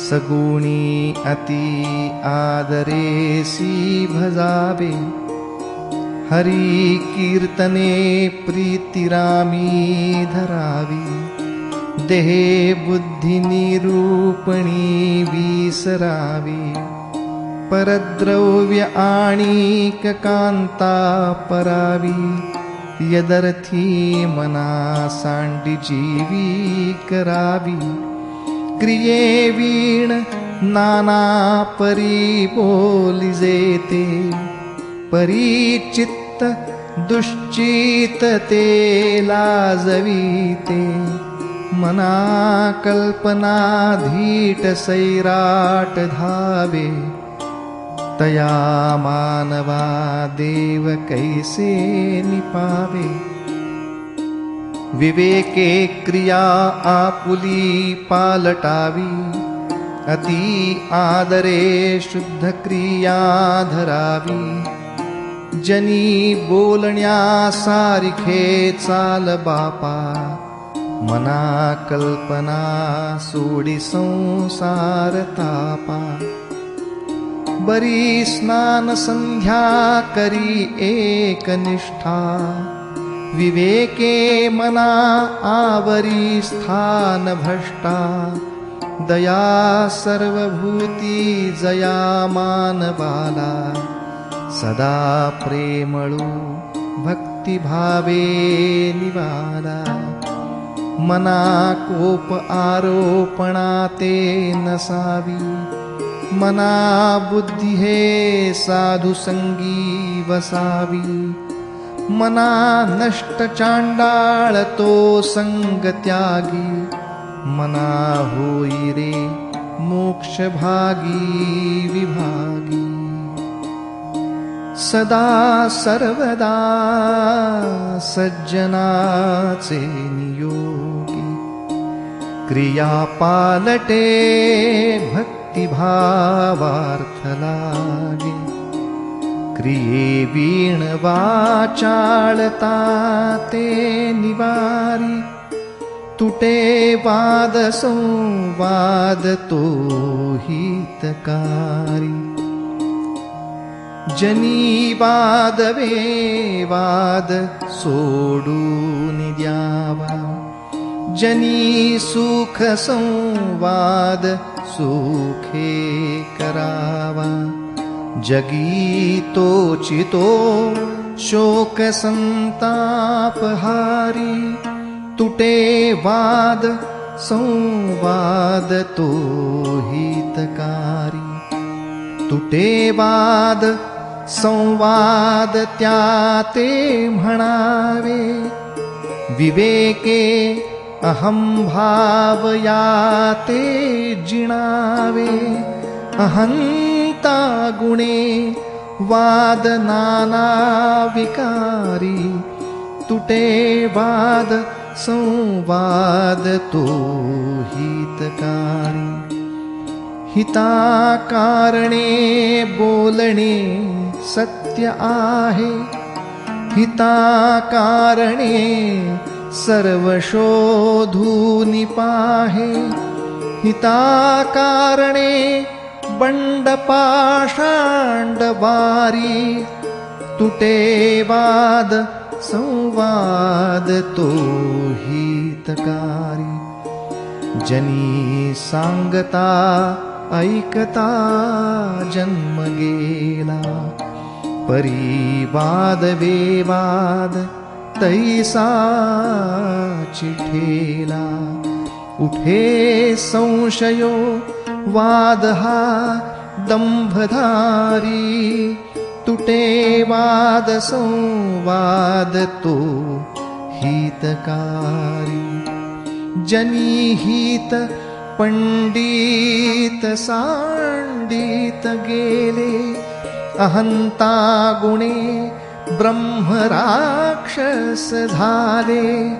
सगुणी अति आदरेसी भजावे हरी कीर्तने प्रीतिरामी धरावी देहे बुद्धी निरूपणी विसरावी परद्रव्य आणिक कांता परावी यदर्थी मना सांडी जीवी करावी क्रिये वीण नाना परी बोली जेते परिचित्त दुश्चित ते लाजवीते मना कल्पना धीट सैराट धावे तया मानवा देव कैसे निपावे विवेके क्रिया आपुली पालटावी अति आदरे शुद्ध क्रिया धरावी जनी बोलण्या सारिखे चाल बापा मना कल्पना सोडी संसार तापा बरी स्नान संध्या करी एकनिष्ठा विवेके मना आवरी स्थान भ्रष्टा दया सर्वभूती जया मानवाला सदा प्रेमळू भक्तिभावे निवाला मना कोप आरोपणा ते नसावी मना बुद्धी हे साधु संगी वसावी मना नष्ट चांडाळ तो संग त्यागी मना होई रे मोक्ष भागी विभागी सदा सर्वदा सज्जनाचे नियोगी क्रिया पालटे भक्तिभावार्थ लागे क्रिये वीण वाचाळता ते निवारी तुटे वाद संवाद तो हितकारी जनी वाद वेवाद सोडून द्यावा जनी सुख संवाद सुखे करावा जगी तोचितो शोक संताप हारी तुटे वाद संवाद तो हितकारी तुटे वाद संवाद त्याते म्हणावे. विवेके अहंभाव याते जिणावे. अहंता गुणे वाद नाना विकारी. तुटे वाद संवाद तो हितकारी. हिताकारणे बोलणे सत्य आहे. हिताकारणे सर्व शोधूनि पाहे. हिताकारणे बंड पाषांड वारी. तुटे वाद संवाद तो हितकारी. जनी सांगता ऐकता जन्म गेला. परिवाद वेवाद तैसा चिठेला. उठे संशयो वाद हा दंभधारी. तुटे वाद संवाद तो हितकारी. जनी हित पंडित सांडित गेले. अहंता गुणे ब्रह्म राक्षस झाले.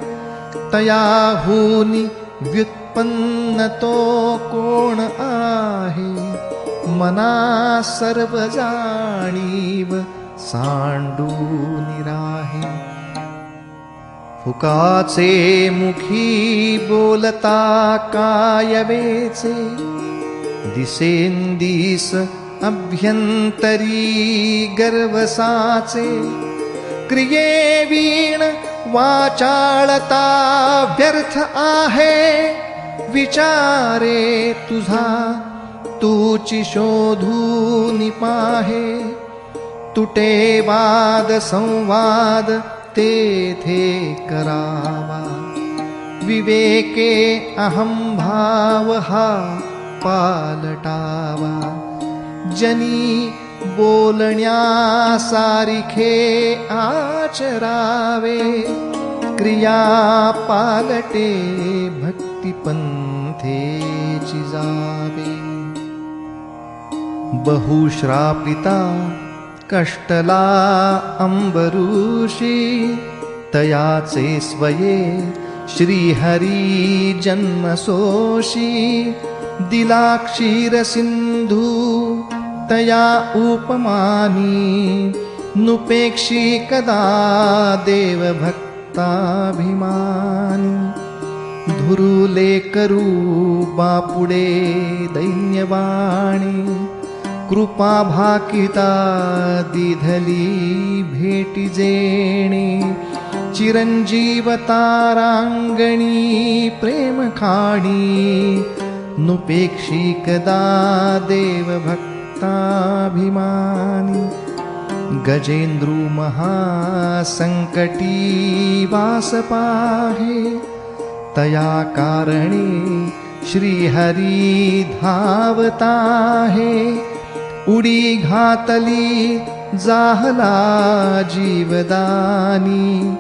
तयाहुनी व्युत्पन्न तो कोण आहे. मना सर्व जाणीव सांडूनि राहे. फुकाचे मुखी बोलता काय वेचे. दिसेंदिस अभ्यंतरी गर्वसाचे. क्रियेवीण वाचाळता व्यर्थ आहे. विचारे तुझा तूची शोधूनि पाहे. तुटे वाद संवाद तेथे करावा. विवेके अहंभाव हा पालटावा. जनी बोलण्यासारिखे आचरावे. क्रिया पालटे भक्ती पंथेची जावे. बहुश्रापिता कष्टला अंबरूषी. तयाचे स्वये श्रीहरी जन्मसोषी. दिला क्षीर सिंधू तया उपमानी. नुपेक्षी कदा देव भक्ताभिमानी. धुरुले करू बापुडे दैन्यवाणी. कृपा भाकिता दिधली भेटी जेणे. चिरंजीव तारांगणी प्रेम खाणी. नुपेक्षी कदा देव भक्ताभिमानी. गजेंद्रू महासंकटी वास पाहे. तया कारणे श्रीहरी धावताहे. उडी घातली जाहला जीवदानी.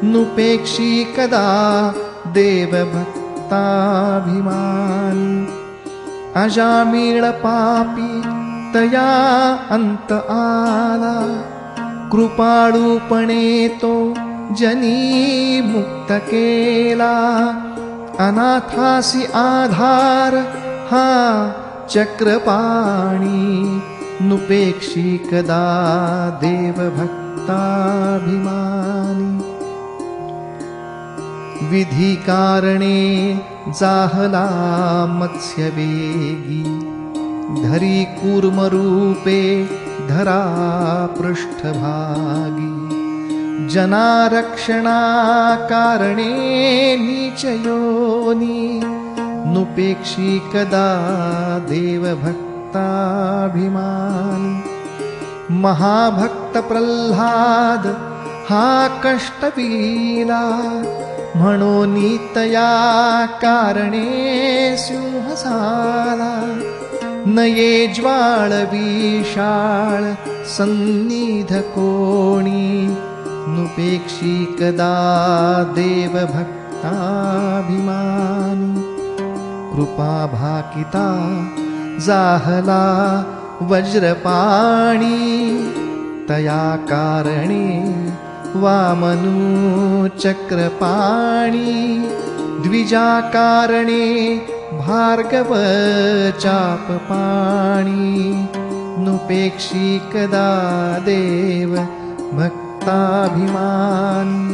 नुपेक्षी कदा देव भक्ताभिमानी. अजामीळ पापी तया अंत आला. कृपाळूपणे तो जनी मुक्त केला. अनाथासी आधार हा चक्रपाणी. नुपेक्षी कदा देव भक्ताभिमानी. विधी कारणे जाहला मत्स्यवेगी. धरी कूर्मरूपे धरा पृष्ठभागी. जनारक्षणा कारणे नीचयोनी. नुपेक्षी कदा देव भक्ताभिमानी. महाभक्त प्रल्हाद हा कष्टविला. म्हणून तया कारणे सिंह झाला. नये ज्वाळ विशाळ सन्निध कोणी नुपेक्षी कदा देव भक्ताभिमानी कृपा भाकिता जाहला वज्रपाणी तया कारणे वामनु चक्रपाणी द्विजा कारणे भार्गव चापपाणी नुपेक्षी कदा देव भक्ताभिमानी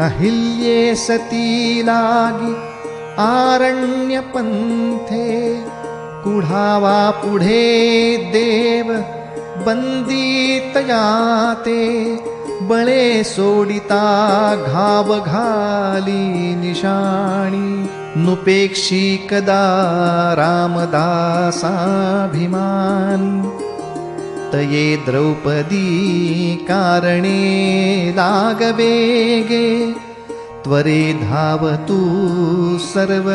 अहिल्ये सती लागी आरण्यपंथे कुढावा पुढे देव बंदितया ते बळे सोडिता घाव घाली निशाणी नुपेक्षी कदा रामदासाभिमानी तये द्रौपदी कारणे लागवेगे त्वरे धावतु सर्व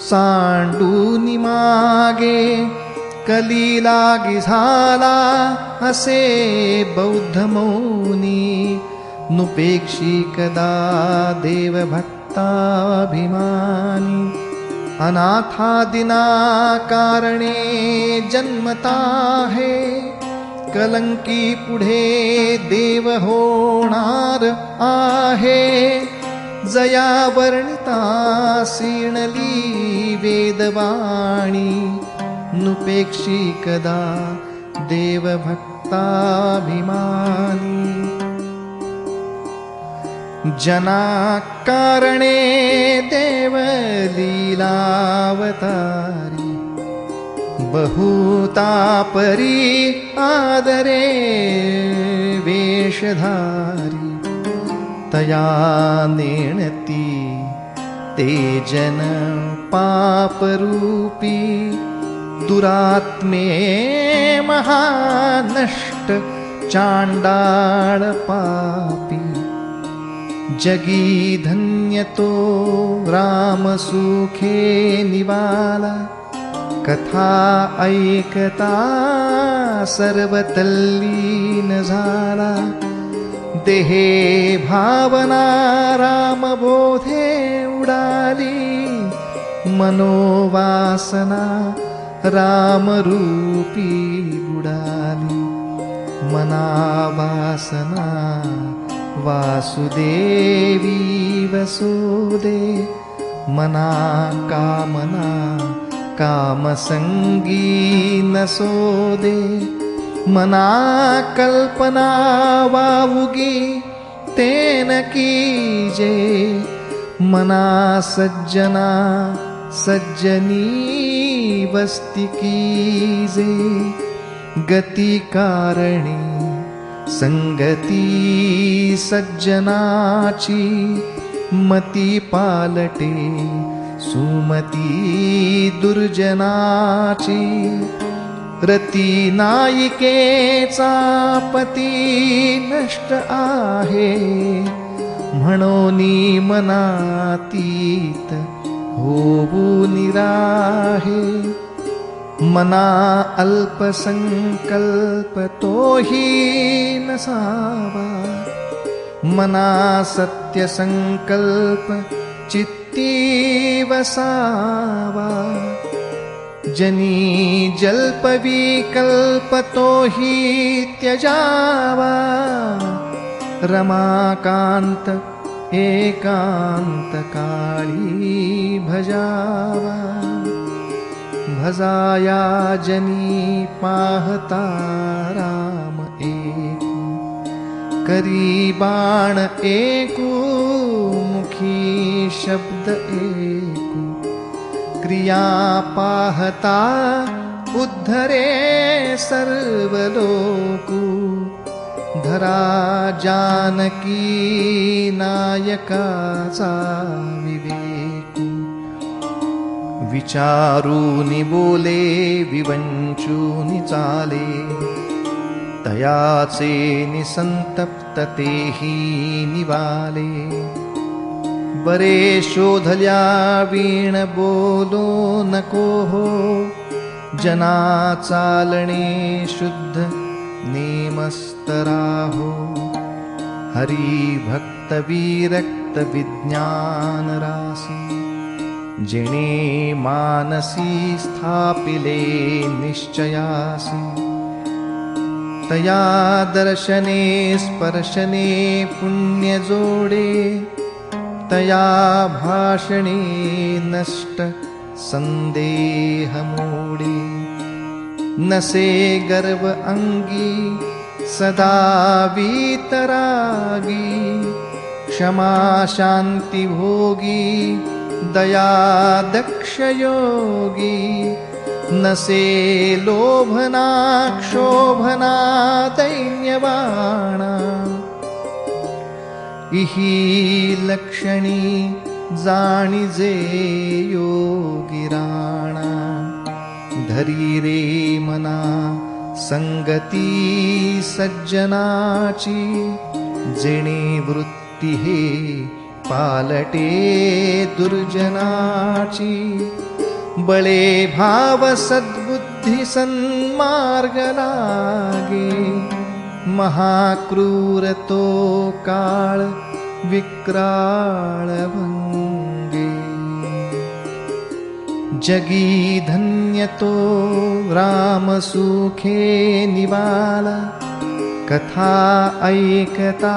सांडूनि मागे कलिलागी झाला असे बौद्ध मौनी नुपेक्षी कदा देव भक्ताभिमानी अनाथादिना कारणे जन्मता है कलंकी पुढे देव होणार आहे जया वर्णिता सीणली वेदवाणी नुपेक्षी कदा देव भक्ताभिमानी जना कारणे देव लीलावतारी बहुतापरी आदरे वेशधारी तया नेणती ते जन पापरूपी दुरात्मे महानष्ट चांडाळ पापी जगी धन्यतो राम सुखे निवाला कथा ऐकता सर्व तल्लीन झाला देहे भावना राम बोधे उडाली मनोवासना रामरूपी बुडाली मनावासना वासुदेवी वसुदे मना कामना कामसंगी नसोदे मना कल्पना वावुगी तेन कीजे मना सज्जना सज्जनी वस्ती कीजे गती कारणे संगती सज्जनाची मती पालटे सुमती दुर्जनाची रती नायिकेचा पती नष्ट आहे म्हणोनी मनातीत होऊ निराहे मना अल्पसंकल्प तोही नसावा मना सत्यसंकल्प चित्ती वसावा जनी जल्पविकल्प तोही त्यजावा रमाकांत एकांत काळी भजावा भजाया जनी पाहता राम एकू करी बाण एकू मुखी शब्द एकू क्रिया पाहता उद्धरे सर्व लोकू धरा जानकी नायकाचा विवेकू विचारूनि बोले विवंचूनि चाले तयाचे निसंतप्त तेही निवाले बरे शोधल्या वीण बोलो नको हो जना चालणे शुद्ध नेमस्तराहो हरि भक्त विरक्त विज्ञान रासी जिणे मानसी स्थापिले निश्चयासी तया दर्शने स्पर्शने पुण्य जोडे तया भाषणे नष्ट संदेह मोडे नसे गर्व अंगी सदा वीतरागी क्षमा शांति भोगी दया दक्ष योगी नसे लोभना क्षोभना दैन्यवाणा इही लक्षणी जाणिजे योगिराणा धरी रे मना संगती सज्जनाची जेणे वृत्ती हे पालटे दुर्जनाची बळे भाव सद्बुद्धी सन्मार्ग लागे महाक्रूर तो काळ विक्राळ भंगे जगी धन्य तो राम सुखे निवाला कथा ऐकता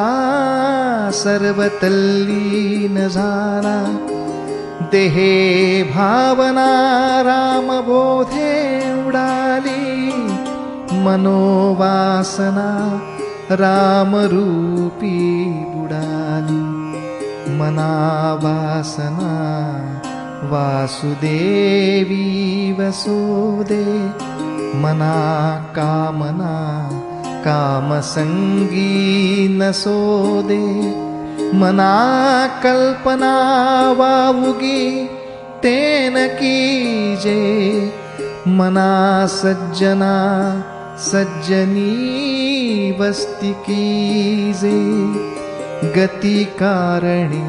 सर्व तल्लीन झाला देहे भावना राम बोधे उडाली मनोवासना राम रूपी बुडाली मनावासना वासुदेवी वसुदे मना कामना कामसंगी नसोदे मना कल्पना वावुगी तेन कीजे मना सज्जना सज्जनी वस्ती कीजे गती कारणी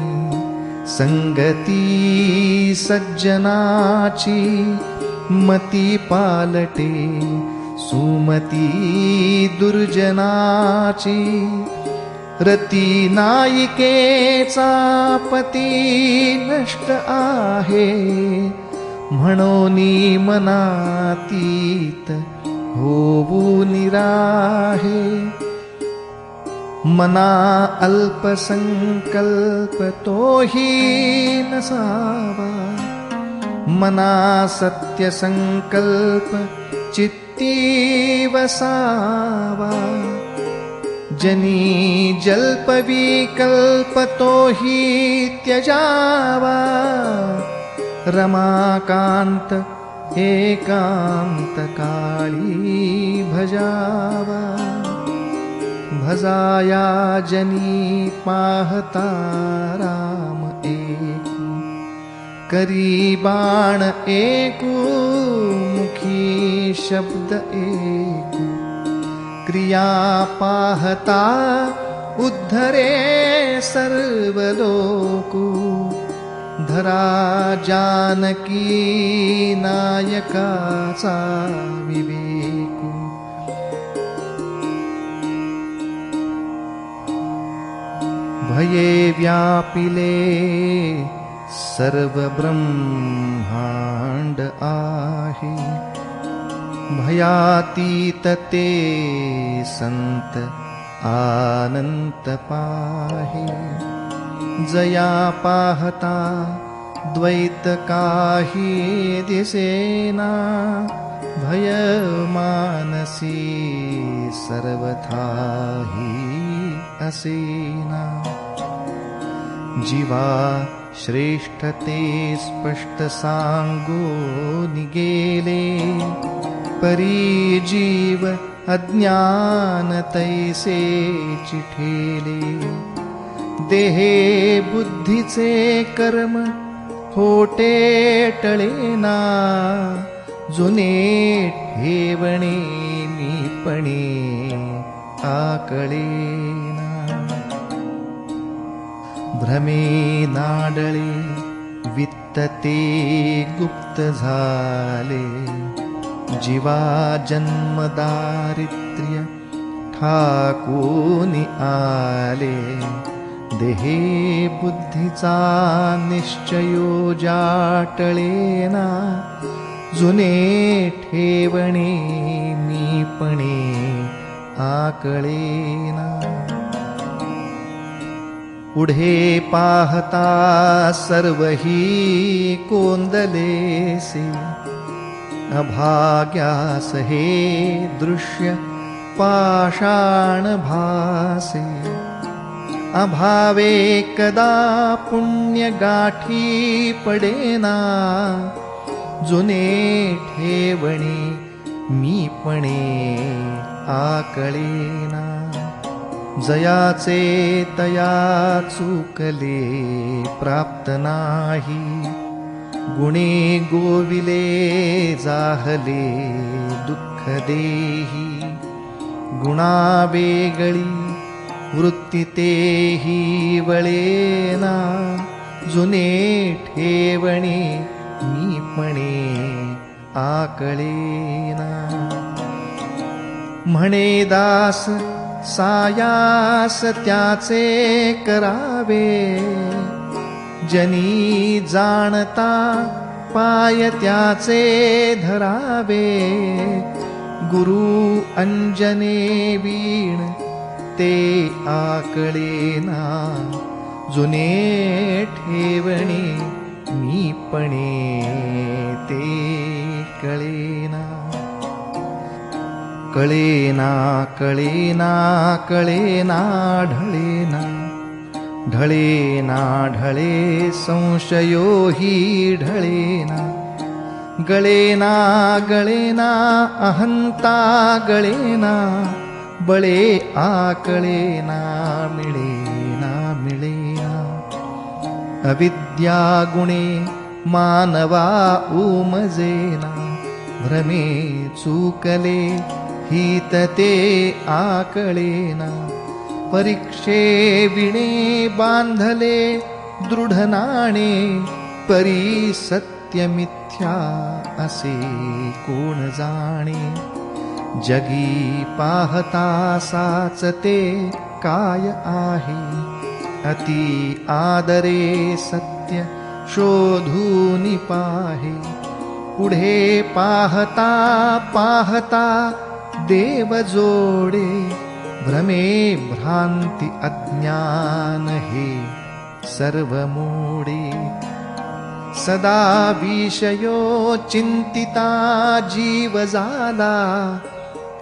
संगती सज्जनाची मती पालटे सुमती दुर्जनाची रती नायिकेचा पती नष्ट आहे म्हणोनी मनातीत होऊ निराहे मना अल्पसंकल्प तोही नसावा मना सत्य संकल्प चित्ती वसावा जनी जल्प विकल्प तोही त्यजावा रमाकांत एकांत काळी भजावा भजाया जनी पाहता राम एकू करी बाण एकू मुखी शब्द एकू क्रिया पाहता उद्धरे सर्व लोकू धरा जानकी नायकाचा विवेकू भये व्यापिले सर्व ब्रह्मांड आहे भयातीत ते संत आनंत पाहे जया पाहता द्वैत काही दिसेना भय मानसी सर्वथाही असेना जीवा श्रेष्ठते स्पष्ट सांगो निगेले परी जीव अज्ञान तैसे चिठेले देहे बुद्धीचे कर्म होटे टळेना जुने ठेवणे मीपणे आकळेना भ्रमे नाडळे वित्तते गुप्त झाले जीवा जन्म दारिद्र्य ठाकूनि आले, देहे बुद्धीचा निश्चयो जाटळेना, जुने ठेवणे मीपणे आकळेना. पुढे पाहता सर्वही कोंदलेसे, अभाग्यास हे दृश्य पाषाण भासे. अभावे कदा पुण्य गाठी पडेना, जुने ठेवणे मीपणे आकळेना. जयाचे तया चुकले प्राप्त नाही, गुणे गोविले जाहले दुःख देही. गुणा वेगळी वृत्ती तेही वळेना, जुने ठेवणे मीपणे आकळेना. म्हणे दास सायास त्याचे करावे, जनी जाणता पाय त्याचे धरावे. गुरु अंजने वीण ते आकळेना, जुने ठेवणे मीपणे ते कळेना. कळेना कळेना कळेना ढळेना, ढळेना ढळे संशयो हि ढळेना. गळेना गळेना अहंता गळेना, बळे आकळेना मिळेना मिळेना. अविद्या गुणे मानवा उमजेना, भ्रमे चुकले हित ते आकळेना. परीक्षे विणे बांधले दृढ नाणे, परी सत्य मिथ्या असे कोण जाणे. जगी पाहता साचते काय आहे, अति आदरे सत्य शोधून पाहे. पुढे पाहता पाहता देव जोडे, भ्रमे भ्रांती अज्ञान हे सर्व मोडे. सदा विषयो चिंतिता जीव झाला,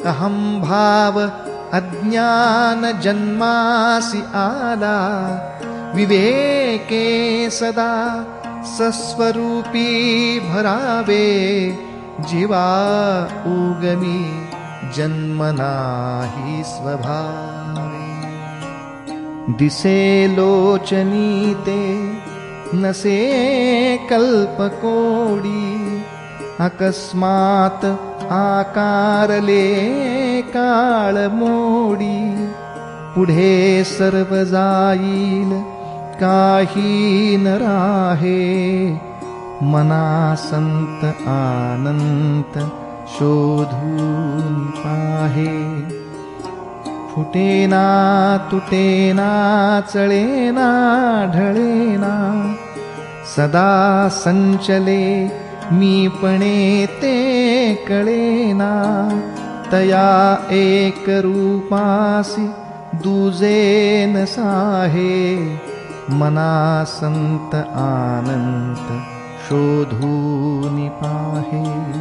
अहं भाव अज्ञान जन्मासी आला. विवेके सदा सस्वरूपी भरावे, जीवा उगमी जन्म नाही स्वभावे. दिसे लोचनी ते नसे कल्पकोडी, अकस्मात आकारले काळ मोडी. पुढे सर्व जाईल काही न राहे, मना संत आनंत शोधून पाहे. फुटेना तुटेना चळेना ढळेना, सदा संचले मीपणे ते कळेना. तया एक रूपासी दुजे न साहे, मना संत आनंत शोधून पाहे.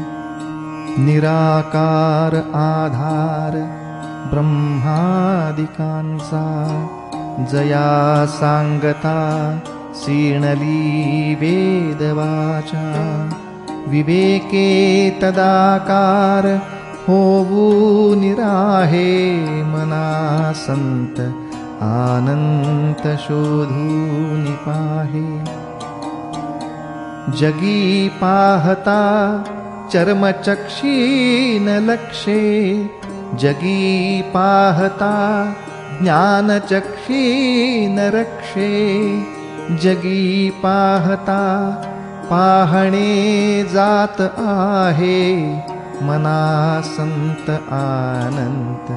निराकार आधार ब्रह्मादिकांचा, जया सांगता सीणली वेदवाचा. विवेके तदाकार होवून राहे, मना संत आनंत शोधून पाहे. जगी पाहता चर्मचक्षीन लक्षे, जगी पाहता ज्ञानचक्षीन रक्षे. जगी पाहता पाहणे जात आहे, मना संत अनंत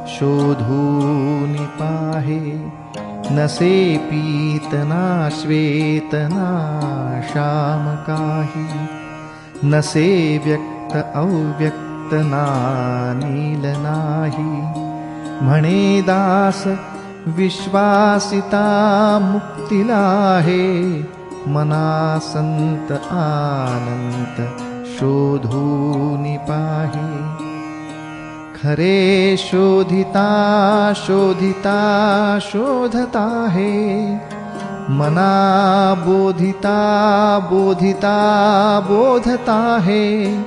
शोधूनि पाहे. नसे पीत ना श्वेत ना श्याम काही. नसे व्यक्त अव्यक्त ना नील नाही. म्हणे दास विश्वासिता मुक्तीला आहे. मना संत अनंत शोधूनि पाहे. खरे शोधिता शोधिता शोधता है. मना बोधिता बोधिता बोधता है.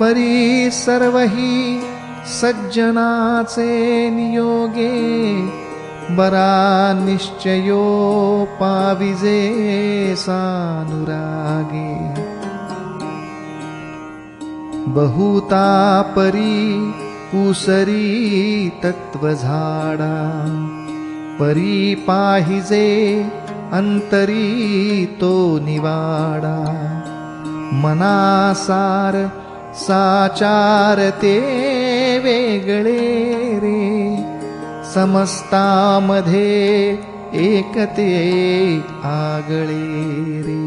परी सर्वही सज्जनाचे नियोगे. बरा निश्चयो पाविजे सानुरागे. बहुता परी कुसरी तत्व झाडा. परी पाहिजे अंतरी तो निवाडा. मनासार साचार ते वेगळे रे. समस्तामध्ये एकते आगळे रे.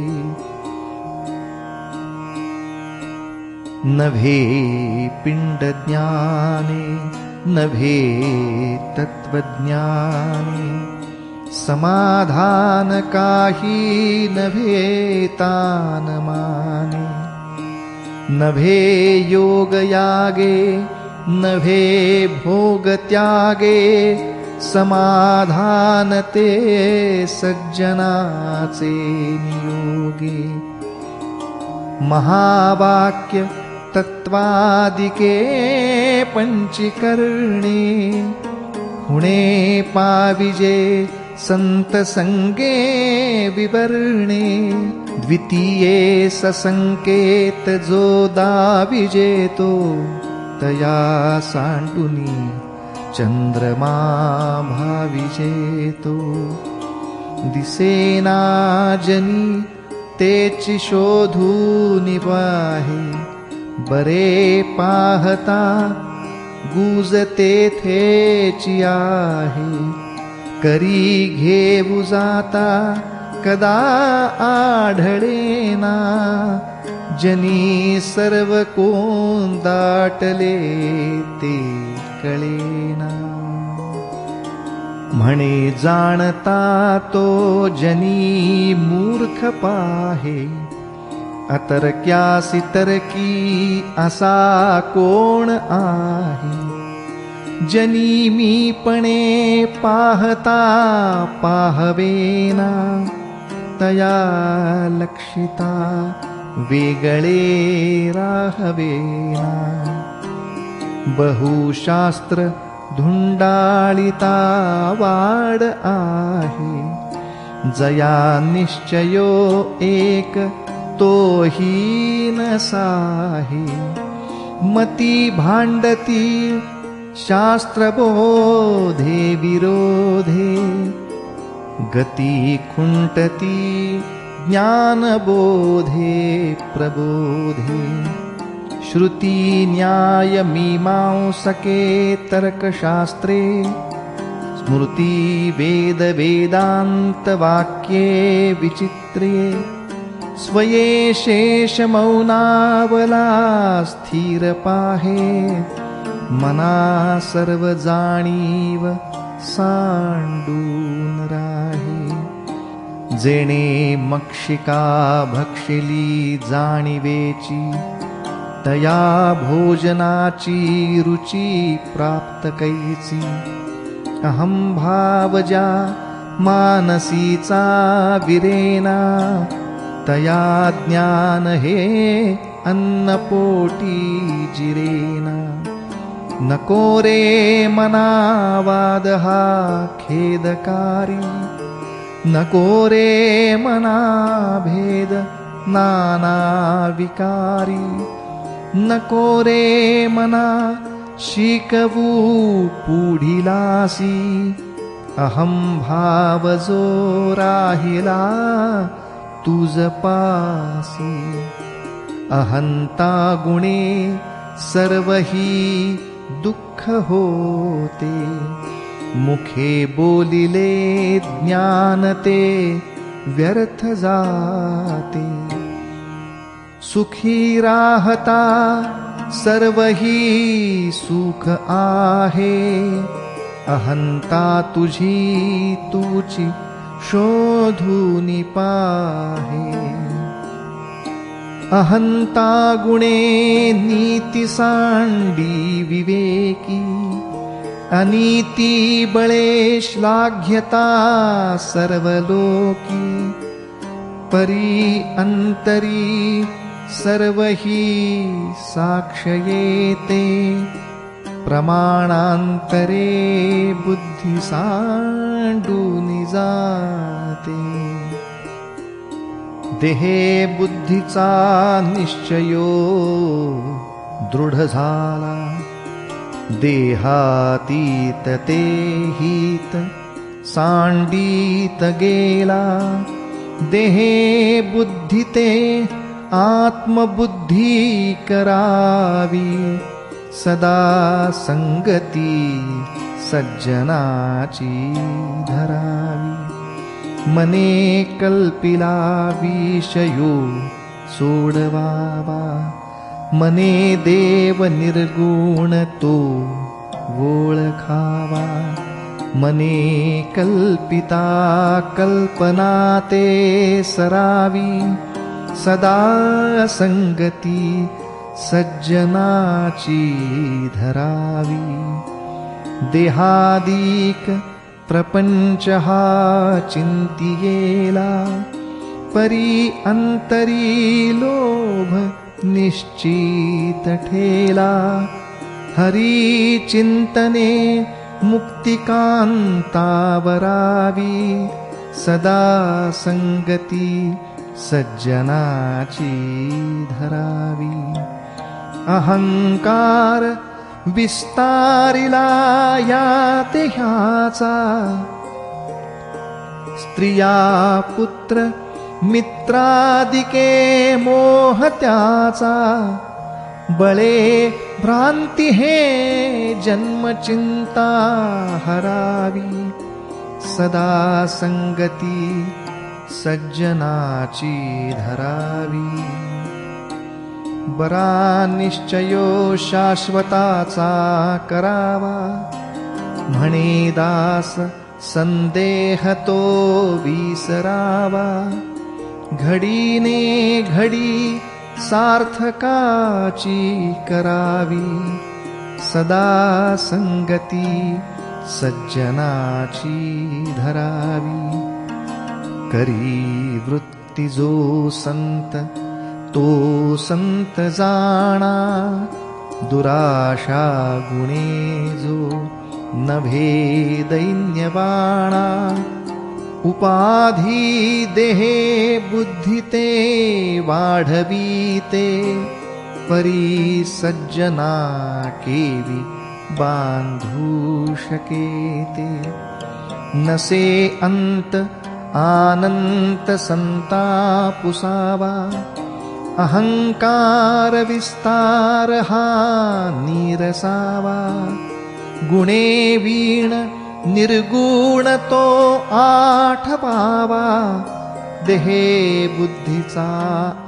नभे पिंड ज्ञाने नभे तत्वज्ञाने. समाधान काही नभे तान माने. नभे योग यागे नभे भोग त्यागे. समाधान ते सज्जनाचे नियोगे. महावाक्य तत्वादिके पंचीकरणे. हुणे पाविजे संत संगे विवरणे. द्वितीये ससंकेत जो दाविजे तो. तया सांडुनी चंद्रमा भाविजे तो. दिसेना जनी तेची शोधूनि पाहे. बरे पाहता गुज तेथेची आहे. करी घेऊ जाता कदा आढळेना. जनी सर्व कोण दाटले ते कळेना. म्हणे जाणता तो जनी मूर्ख पाहे. अतर्क्यासी तर्की असा कोण आहे. जनी मीपणे पाहता पाहवेना. तया लक्षिता वेगळे राहवेना. बहुशास्त्र धुंडाळिता वाड आहे. जया निश्चयो एक तोही नसाही. मती भांडती शास्त्रबोधे विरोधे. गती खुंटती ज्ञानबोधे प्रबोधे. श्रुती न्याय मीमांसके तर्कशास्त्रे. स्मृती वेद वेदांत वाक्ये विचित्रे. स्वये शेष मौनावला स्थिर पाहे. मना सर्व जाणीव सांडून राहे. जेणे मक्षिका भक्षिली जाणीवेची. तया भोजनाची रुची प्राप्त कैची. अहं भावजा मानसीचा विरेना. तया ज्ञान हे अन्नपोटी जिरेना. नको रे मना वाद हा खेदकारी. नको रे मना भेद नाना विकारी. नको रे मना शिकवू पुढिलासी. अहं भाव जो राहिला तुझ पासी. अहंता गुणे सर्वही दुःख होते. मुखे बोलिले ज्ञान ते व्यर्थ जाते. सुखी राहता सर्वही सुख आहे. अहंता तुझी तुची शोधूनि पाहे. अहंता गुणे नीती सांडी विवेकी. अनीती बळे श्लाघ्यता सर्वलोकी. परी अंतरी सर्वही साक्षयेते. प्रमाणांतरे बुद्धी सांडूनि जाते. देहे बुद्धीचा निश्चयो दृढ झाला. देहातीत ते हित सांडीत गेला. देहे बुद्धी ते आत्मबुद्धी करावी. सदा संगती सज्जनाची धरावी. मने कल्पिला विषयो सोडवावा. मने देव निर्गुण तो ओळखावा. मने कल्पिता कल्पना ते सरावी. सदा संगती सज्जनाची धरावी. देहादिक प्रपंच हा चिंतियेला. परी अंतरी लोभ निश्चित ठेला. हरी चिंतने मुक्तिकांता वरावी. सदा संगती सज्जनाची धरावी. अहंकार विस्तारिला या देहाचा. स्त्रिया पुत्र मित्रादिके मोह त्याचा. बळे भ्रांती हे जन्मचिंता हरावी. सदा संगती सज्जनाची धरावी. बरा निश्चयो शाश्वताचा करावा. म्हणे दास संदेह तो विसरावा. घडीने घडी सार्थकाची करावी. सदा संगती सज्जनाची धरावी. करी वृत्ती जो संत तो संत जाणा. दुराशा गुणे जो नभे दैन्यवाणा. उपाधी देहे बुद्धी ते वाढवीते. परी सज्जना केवी बांधू शकेते. नसे अंत आनंत संतापुसावा. अहंकार विस्तार हा नीरसावा. गुणे वीण निर्गुण तो आठवावा. देहे बुद्धीचा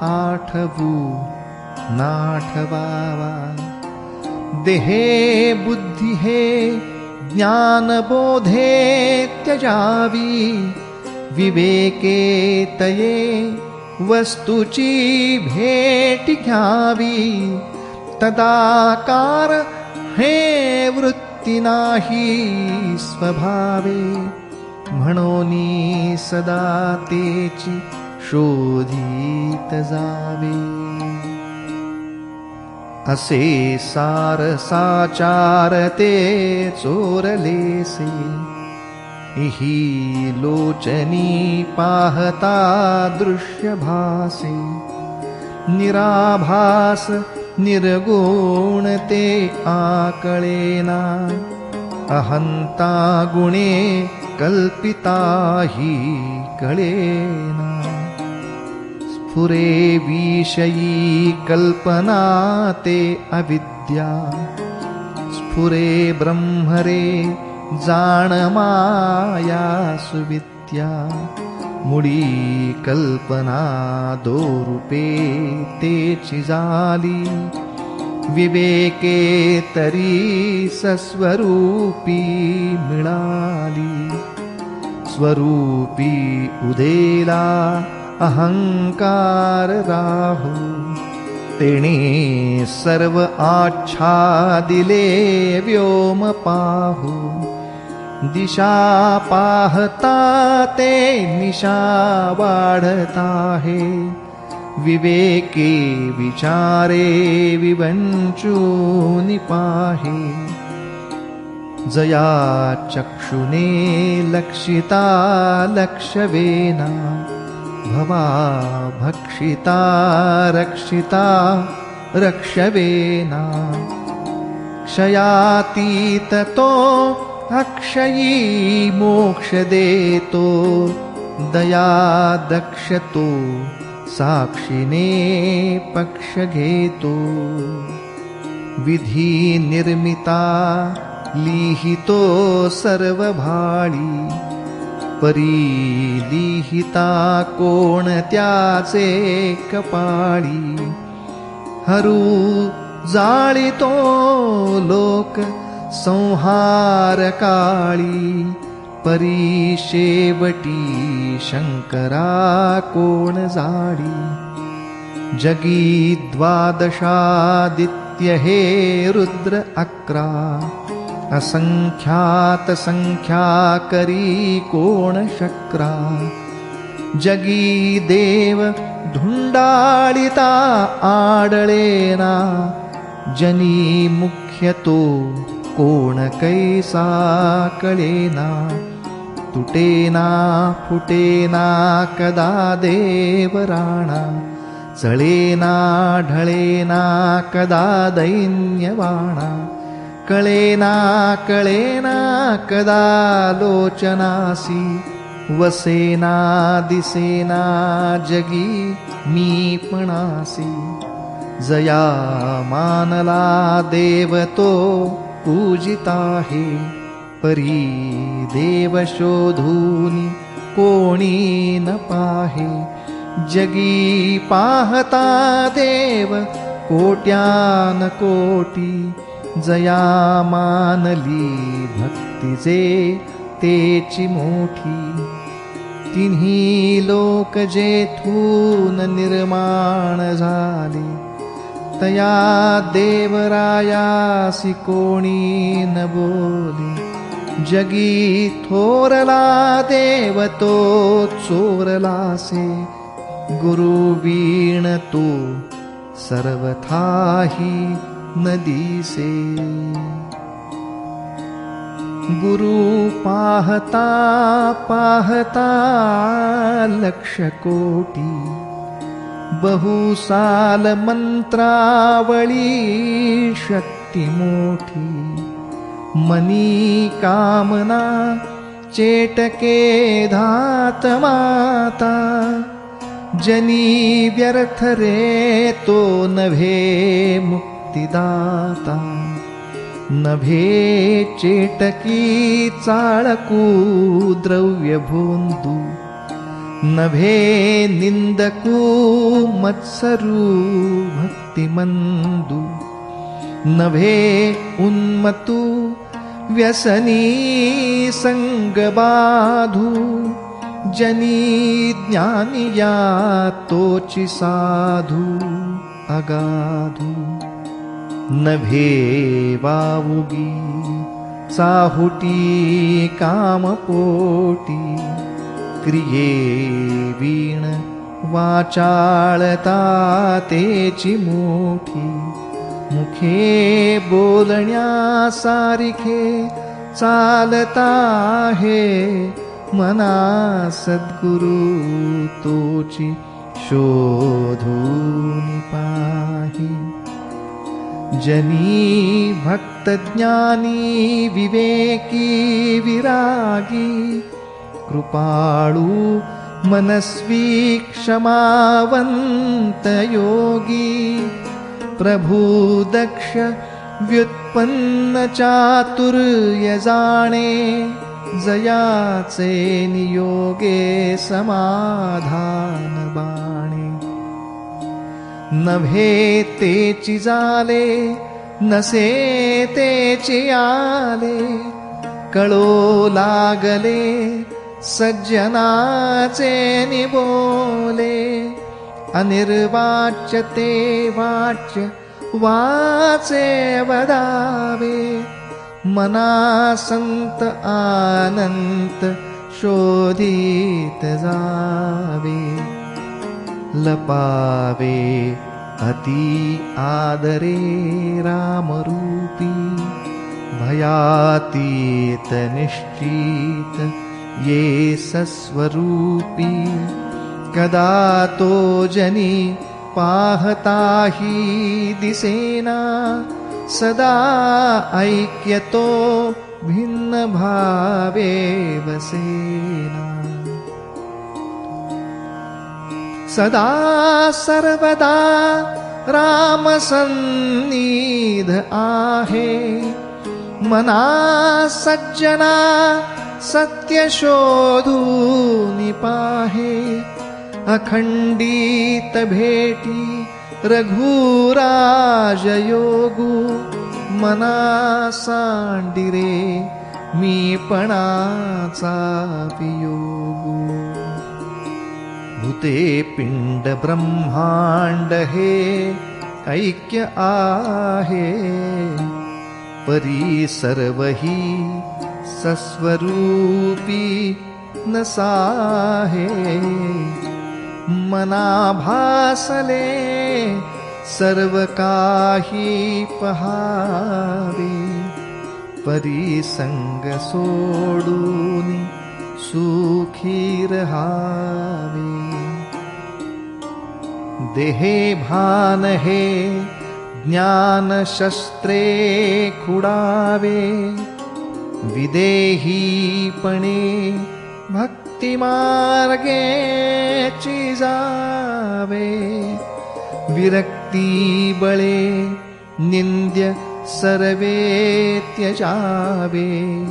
आठवू नाठवावा. देहे बुद्धी हे ज्ञानबोधे त्यजावी. विवेके तये वस्तूची भेट घ्यावी. तदाकार हे वृत्ती नाही स्वभावे. म्हणोनी सदा तेची शोधित जावे. असे सार साचार ते चोरलेसे. ही लोचनी पाहता दृश्य भासे. निराभास निर्गुण ते आकळेना. अहंता गुणे कल्पिता ही कळेना. स्फुरे विषयी कल्पना ते अविद्येने. विद्या स्फुरे ब्रह्मरे जाण माया सुविद्या मुडी कल्पना दोरूपे तेची झाली विवेके तरी सस्वरूपी मिळाली स्वरूपी उदेला अहंकार राहू तेणे सर्व आच्छादिले व्योम पाहू दिशा पाहता ते निशा वाढता है विवेके विचारे विवंचूनि पाहे जया चक्षुने लक्षिता लक्षवेना भवा भक्षिता रक्षिता रक्षवेना क्षयातीत तो अक्षयी मोक्ष देतो दया दक्षतो साक्षीने पक्ष घेतो विधी निर्मिता लिहितो सर्व भाळी परी लिहिता कोणत्याचे कपाळी हरू जाळितो लोक संहार काळी परी शेवटी शंकरा कोण जाळी जगी द्वादशादित्य हे रुद्र 11 असंख्यात संख्या करी कोण शक्रा जगी देव धुंडाळिता आडळेना जनी मुख्य तो कोण कैसा कळेना तुटेना फुटेना कदा देवराणा चळेना ढळेना कदा दैन्यवाणा कळेना कळेना कदा लोचनासी वसेना दिसेना जगी मीपणासी जया मानला देव तो पूजिता है परी देव शोधूनी कोणी न पाहे जगी पाहता देव कोट्यान कोटी जया मानली भक्तीचे तेची मोठी तिन्ही लोक जेथून निर्माण झाले तया देवरायासी कोणी न बोले जगी थोरला देव तो चोरलासे गुरु वीण तो सर्वथाही नदीसे गुरु पाहता पाहता लक्ष कोटी बहुसाल मंत्रावळी शक्ती मोठी मनी कामना चेटके धात माता जनी व्यर्थ रे तो नभे मुक्तिदाता नभे चेटकी चाळकू द्रव्य भोंदू नभे निंदकू मत्सरू भक्तिमंदू नभे उन्मतू व्यसनी संगबाधू जनी ज्ञानिया तोची साधू अगाधू नभे वावुगी चाहुटी कामपोटी क्रिये वीण वाचाळता तेची मोठी मुखे बोलण्या सारिखे चालता हे मना सद्गुरु तोची शोधून पाही जनी भक्त ज्ञानी विवेकी विरागी कृपाळू मनस्वी क्षमावंत योगी प्रभु दक्ष व्युत्पन्न चातुर्य जाणे, जयाचे नियोगे समाधान बाणे. नभे तेची जाले, नसे तेची आले, कळो लागले सज्जनाचे निबोले. अनिर्वाच्य ते वाच्य वाचे वदावे, मनासंत आनंत शोधित जावे. लपावे अति आदरे रामरूपी, भयातीत निश्चित ये सस्वरूपी. कदा तो जनी पाहताही दिसेना, सदा ऐक्यतो भिन्न भावे वसेना. सदा सर्वदा राम सन्निध आहे, मना सज्जना सत्य शोधूनि पाहे. अखंडित भेटी रघुराज योगू, मना सांडिरे मी पणाचा वियोगू. भूते पिंड ब्रह्मांड हे ऐक्य आहे, परी सर्वही सस्वरूपी नसाहे. मना भासले सर्व काही पहावे, परी संग सोडून सुखी रहावे. देहे भान हे ज्ञान शस्त्रे खुडावे, विदेहीपणे भक्ति मार्गे जावे. विरक्ती बळे निंद्य सर्वे त्यजावे,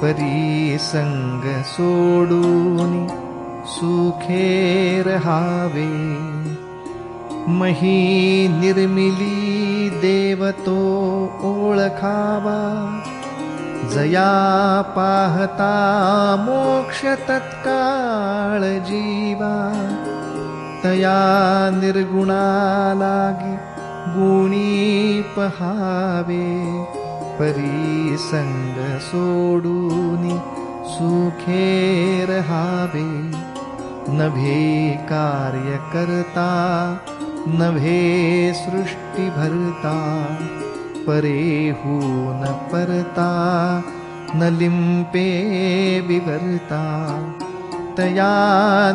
परी संग सोडून सुखे रहावे. मही निर्मिली देवतो ओळखावा, जया पाहता मोक्ष तत्काळ जीवा. तया निर्गुणा लागी गुणी पहावे, परी संग सोडूनी सुखे रहावे. नभे कार्य करता, नभे सृष्टि भरता, परेहून परता, न लिंपे विवर्ता. तया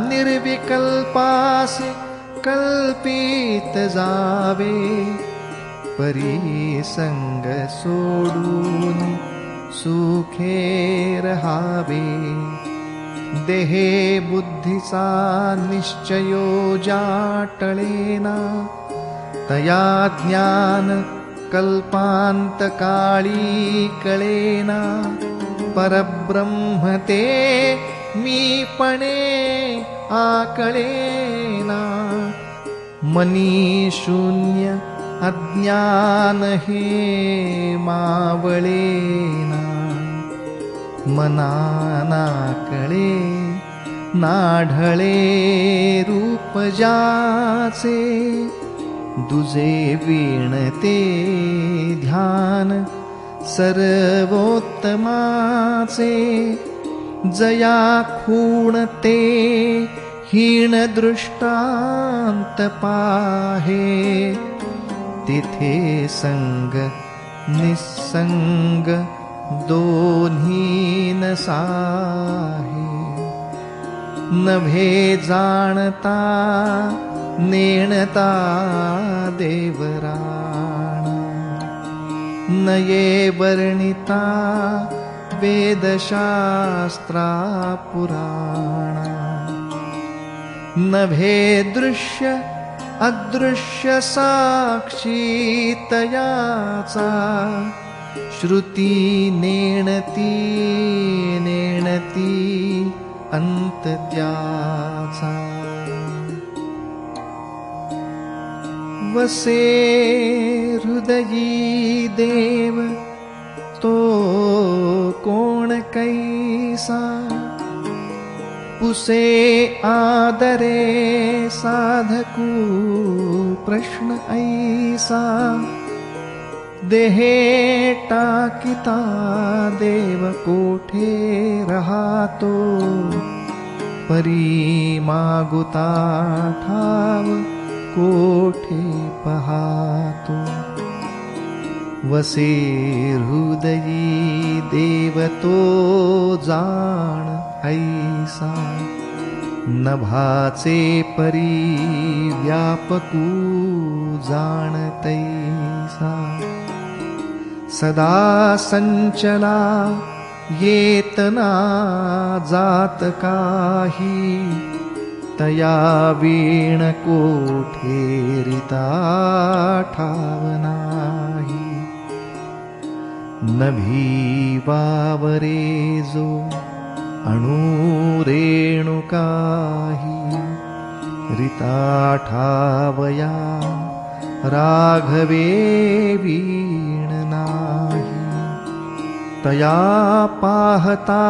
निर्विकल्पासि कल्पित जावे, परी संग सोडून सुखे रहावे. देहे बुद्धीचा निश्चयो जाटळेना, तया ज्ञान कल्पांत काळी कळेना. परब्रह्म ते मीपणे आकळेना, मनी शून्य अज्ञान हे मावळेना. मनाना कळे नाढळे रूप जाचे, दुजे वीणते ध्यान सर्वोत्तमाचे. जया खूणते हीन दृष्टांत पाहे, तिथे संग निसंग दोन्ही नसाहे. नभे जाणता नेणता देवराणा, नये वर्णिता वेदशास्त्रा पुराणा. नभे दृश्य अदृश्य साक्षी तयाचा श्रुती नेणती नेणती अंत त्याचा वसे हृदयी देव तो कोण कैसा पुसे आदरे साधकू प्रश्न ऐसा देहे टाकिता देव कोठे राहतो परी मागुता ठाव कोठे पाहतो वसे हृदयी देव तो जाण ऐसा नभाचे परी व्यापकू जाणतैसा सदा संचला येतना जात काही तया वीण कोठेरिता ठाव नाही नभी वावरे जो अणुरेणु काही रिता ठावया राघवे वीण नाही तया पाहता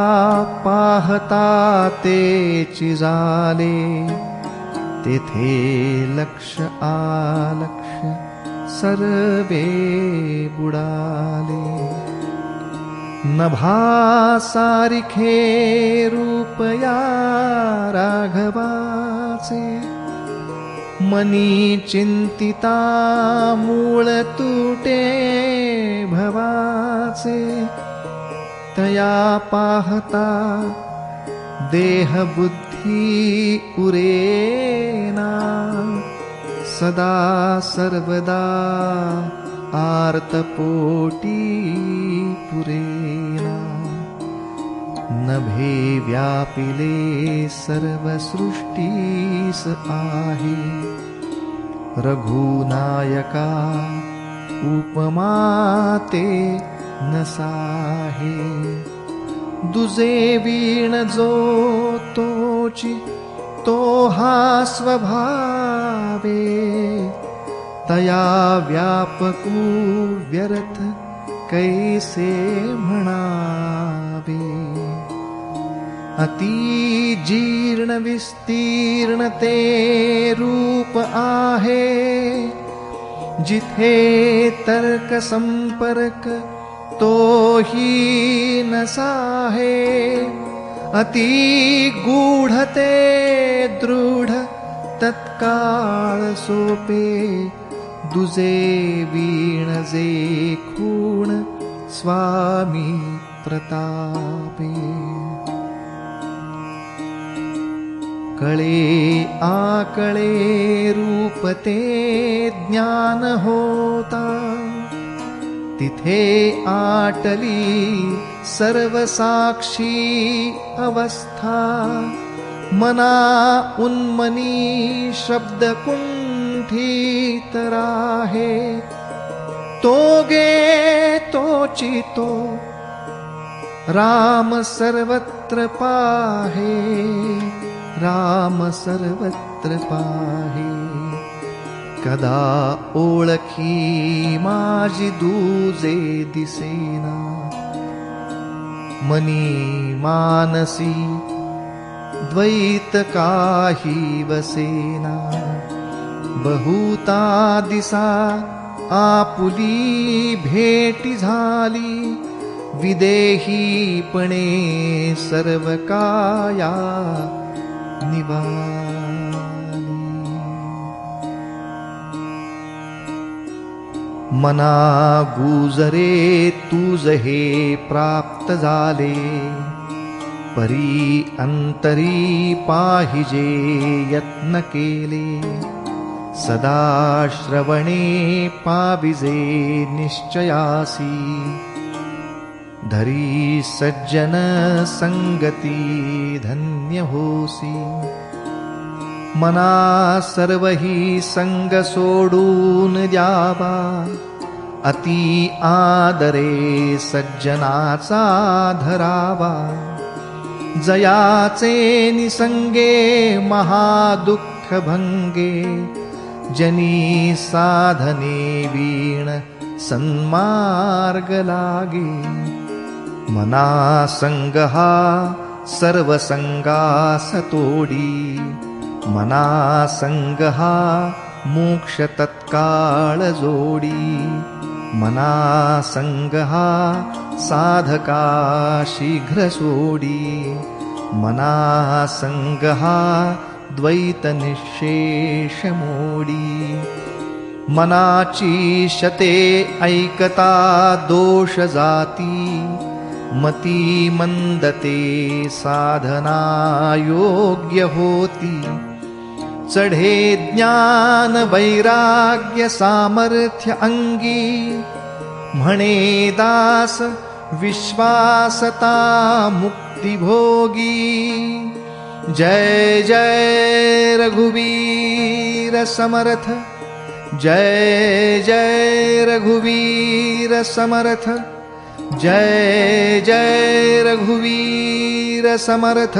पाहता तेची झाले तेथे लक्ष आलक्ष सर्वे बुडाले नभा सारिखे रूपया राघवाचे मनी चिंतिता मूळ तुटे भवाचे तया पाहता देह बुद्धी उरेना सदा सर्वदा आर्तपोटी पुरेना नभे व्यापिले सर्व सृष्टीस आहे रघुनायका उपमाते नसाहे दुजे वीण जो तोची तो हा स्वभावे तया व्यापकू व्यर्थ कैसे म्हणावे अति जीर्ण विस्तीर्ण ते रूप आहे जिथे तर्क संपर्क तो ही नसाहे अति गूढते दृढ तत्काळ सोपे दुजे वीण जे खूण स्वामी प्रतापे कळे आकळे रूपते ज्ञान होता तिथे आटली सर्व साक्षी अवस्था मना उन्मनी शब्द कुंठित राहे तो गे तोची तो राम सर्वत्र पाहे राम सर्वत्र पाहे कदा ओळखी माझी दूजे दिसेना मनी मानसी द्वैत काही वसेना बहुता दिसा आपुली भेटी झाली विदेहीपणे सर्व काया निवाली मना गुजरे तुझ हे प्राप्त झाले परी अंतरी पाहिजे यत्न केले सदा श्रवणे पाविजे निश्चयासी धरी सज्जन संगती धन्य होसी मना सर्वही संग सोडून द्यावा, अति आदरे सज्जनाचा धरावा. जयाचे निसंगे महादुःख भंगे, जनी साधने वीण सन्मार्ग लागे. मना संग हा सर्व संगास तोडी, मना संग हा मोक्ष तत्काळ जोडी. मना संग हा साधका शीघ्र सोडी, मना संग हा द्वैत निःशेष मोडी. मनाची शते ऐकता दोष जाती, मती मंदते साधना योग्य होती. चढे ज्ञान वैराग्य सामर्थ्य अंगी, म्हणे दास विश्वासता मुक्ती भोगी. जय जय रघुवीर समर्थ, जय जय रघुवीर समर्थ, जय जय रघुवीर समर्थ.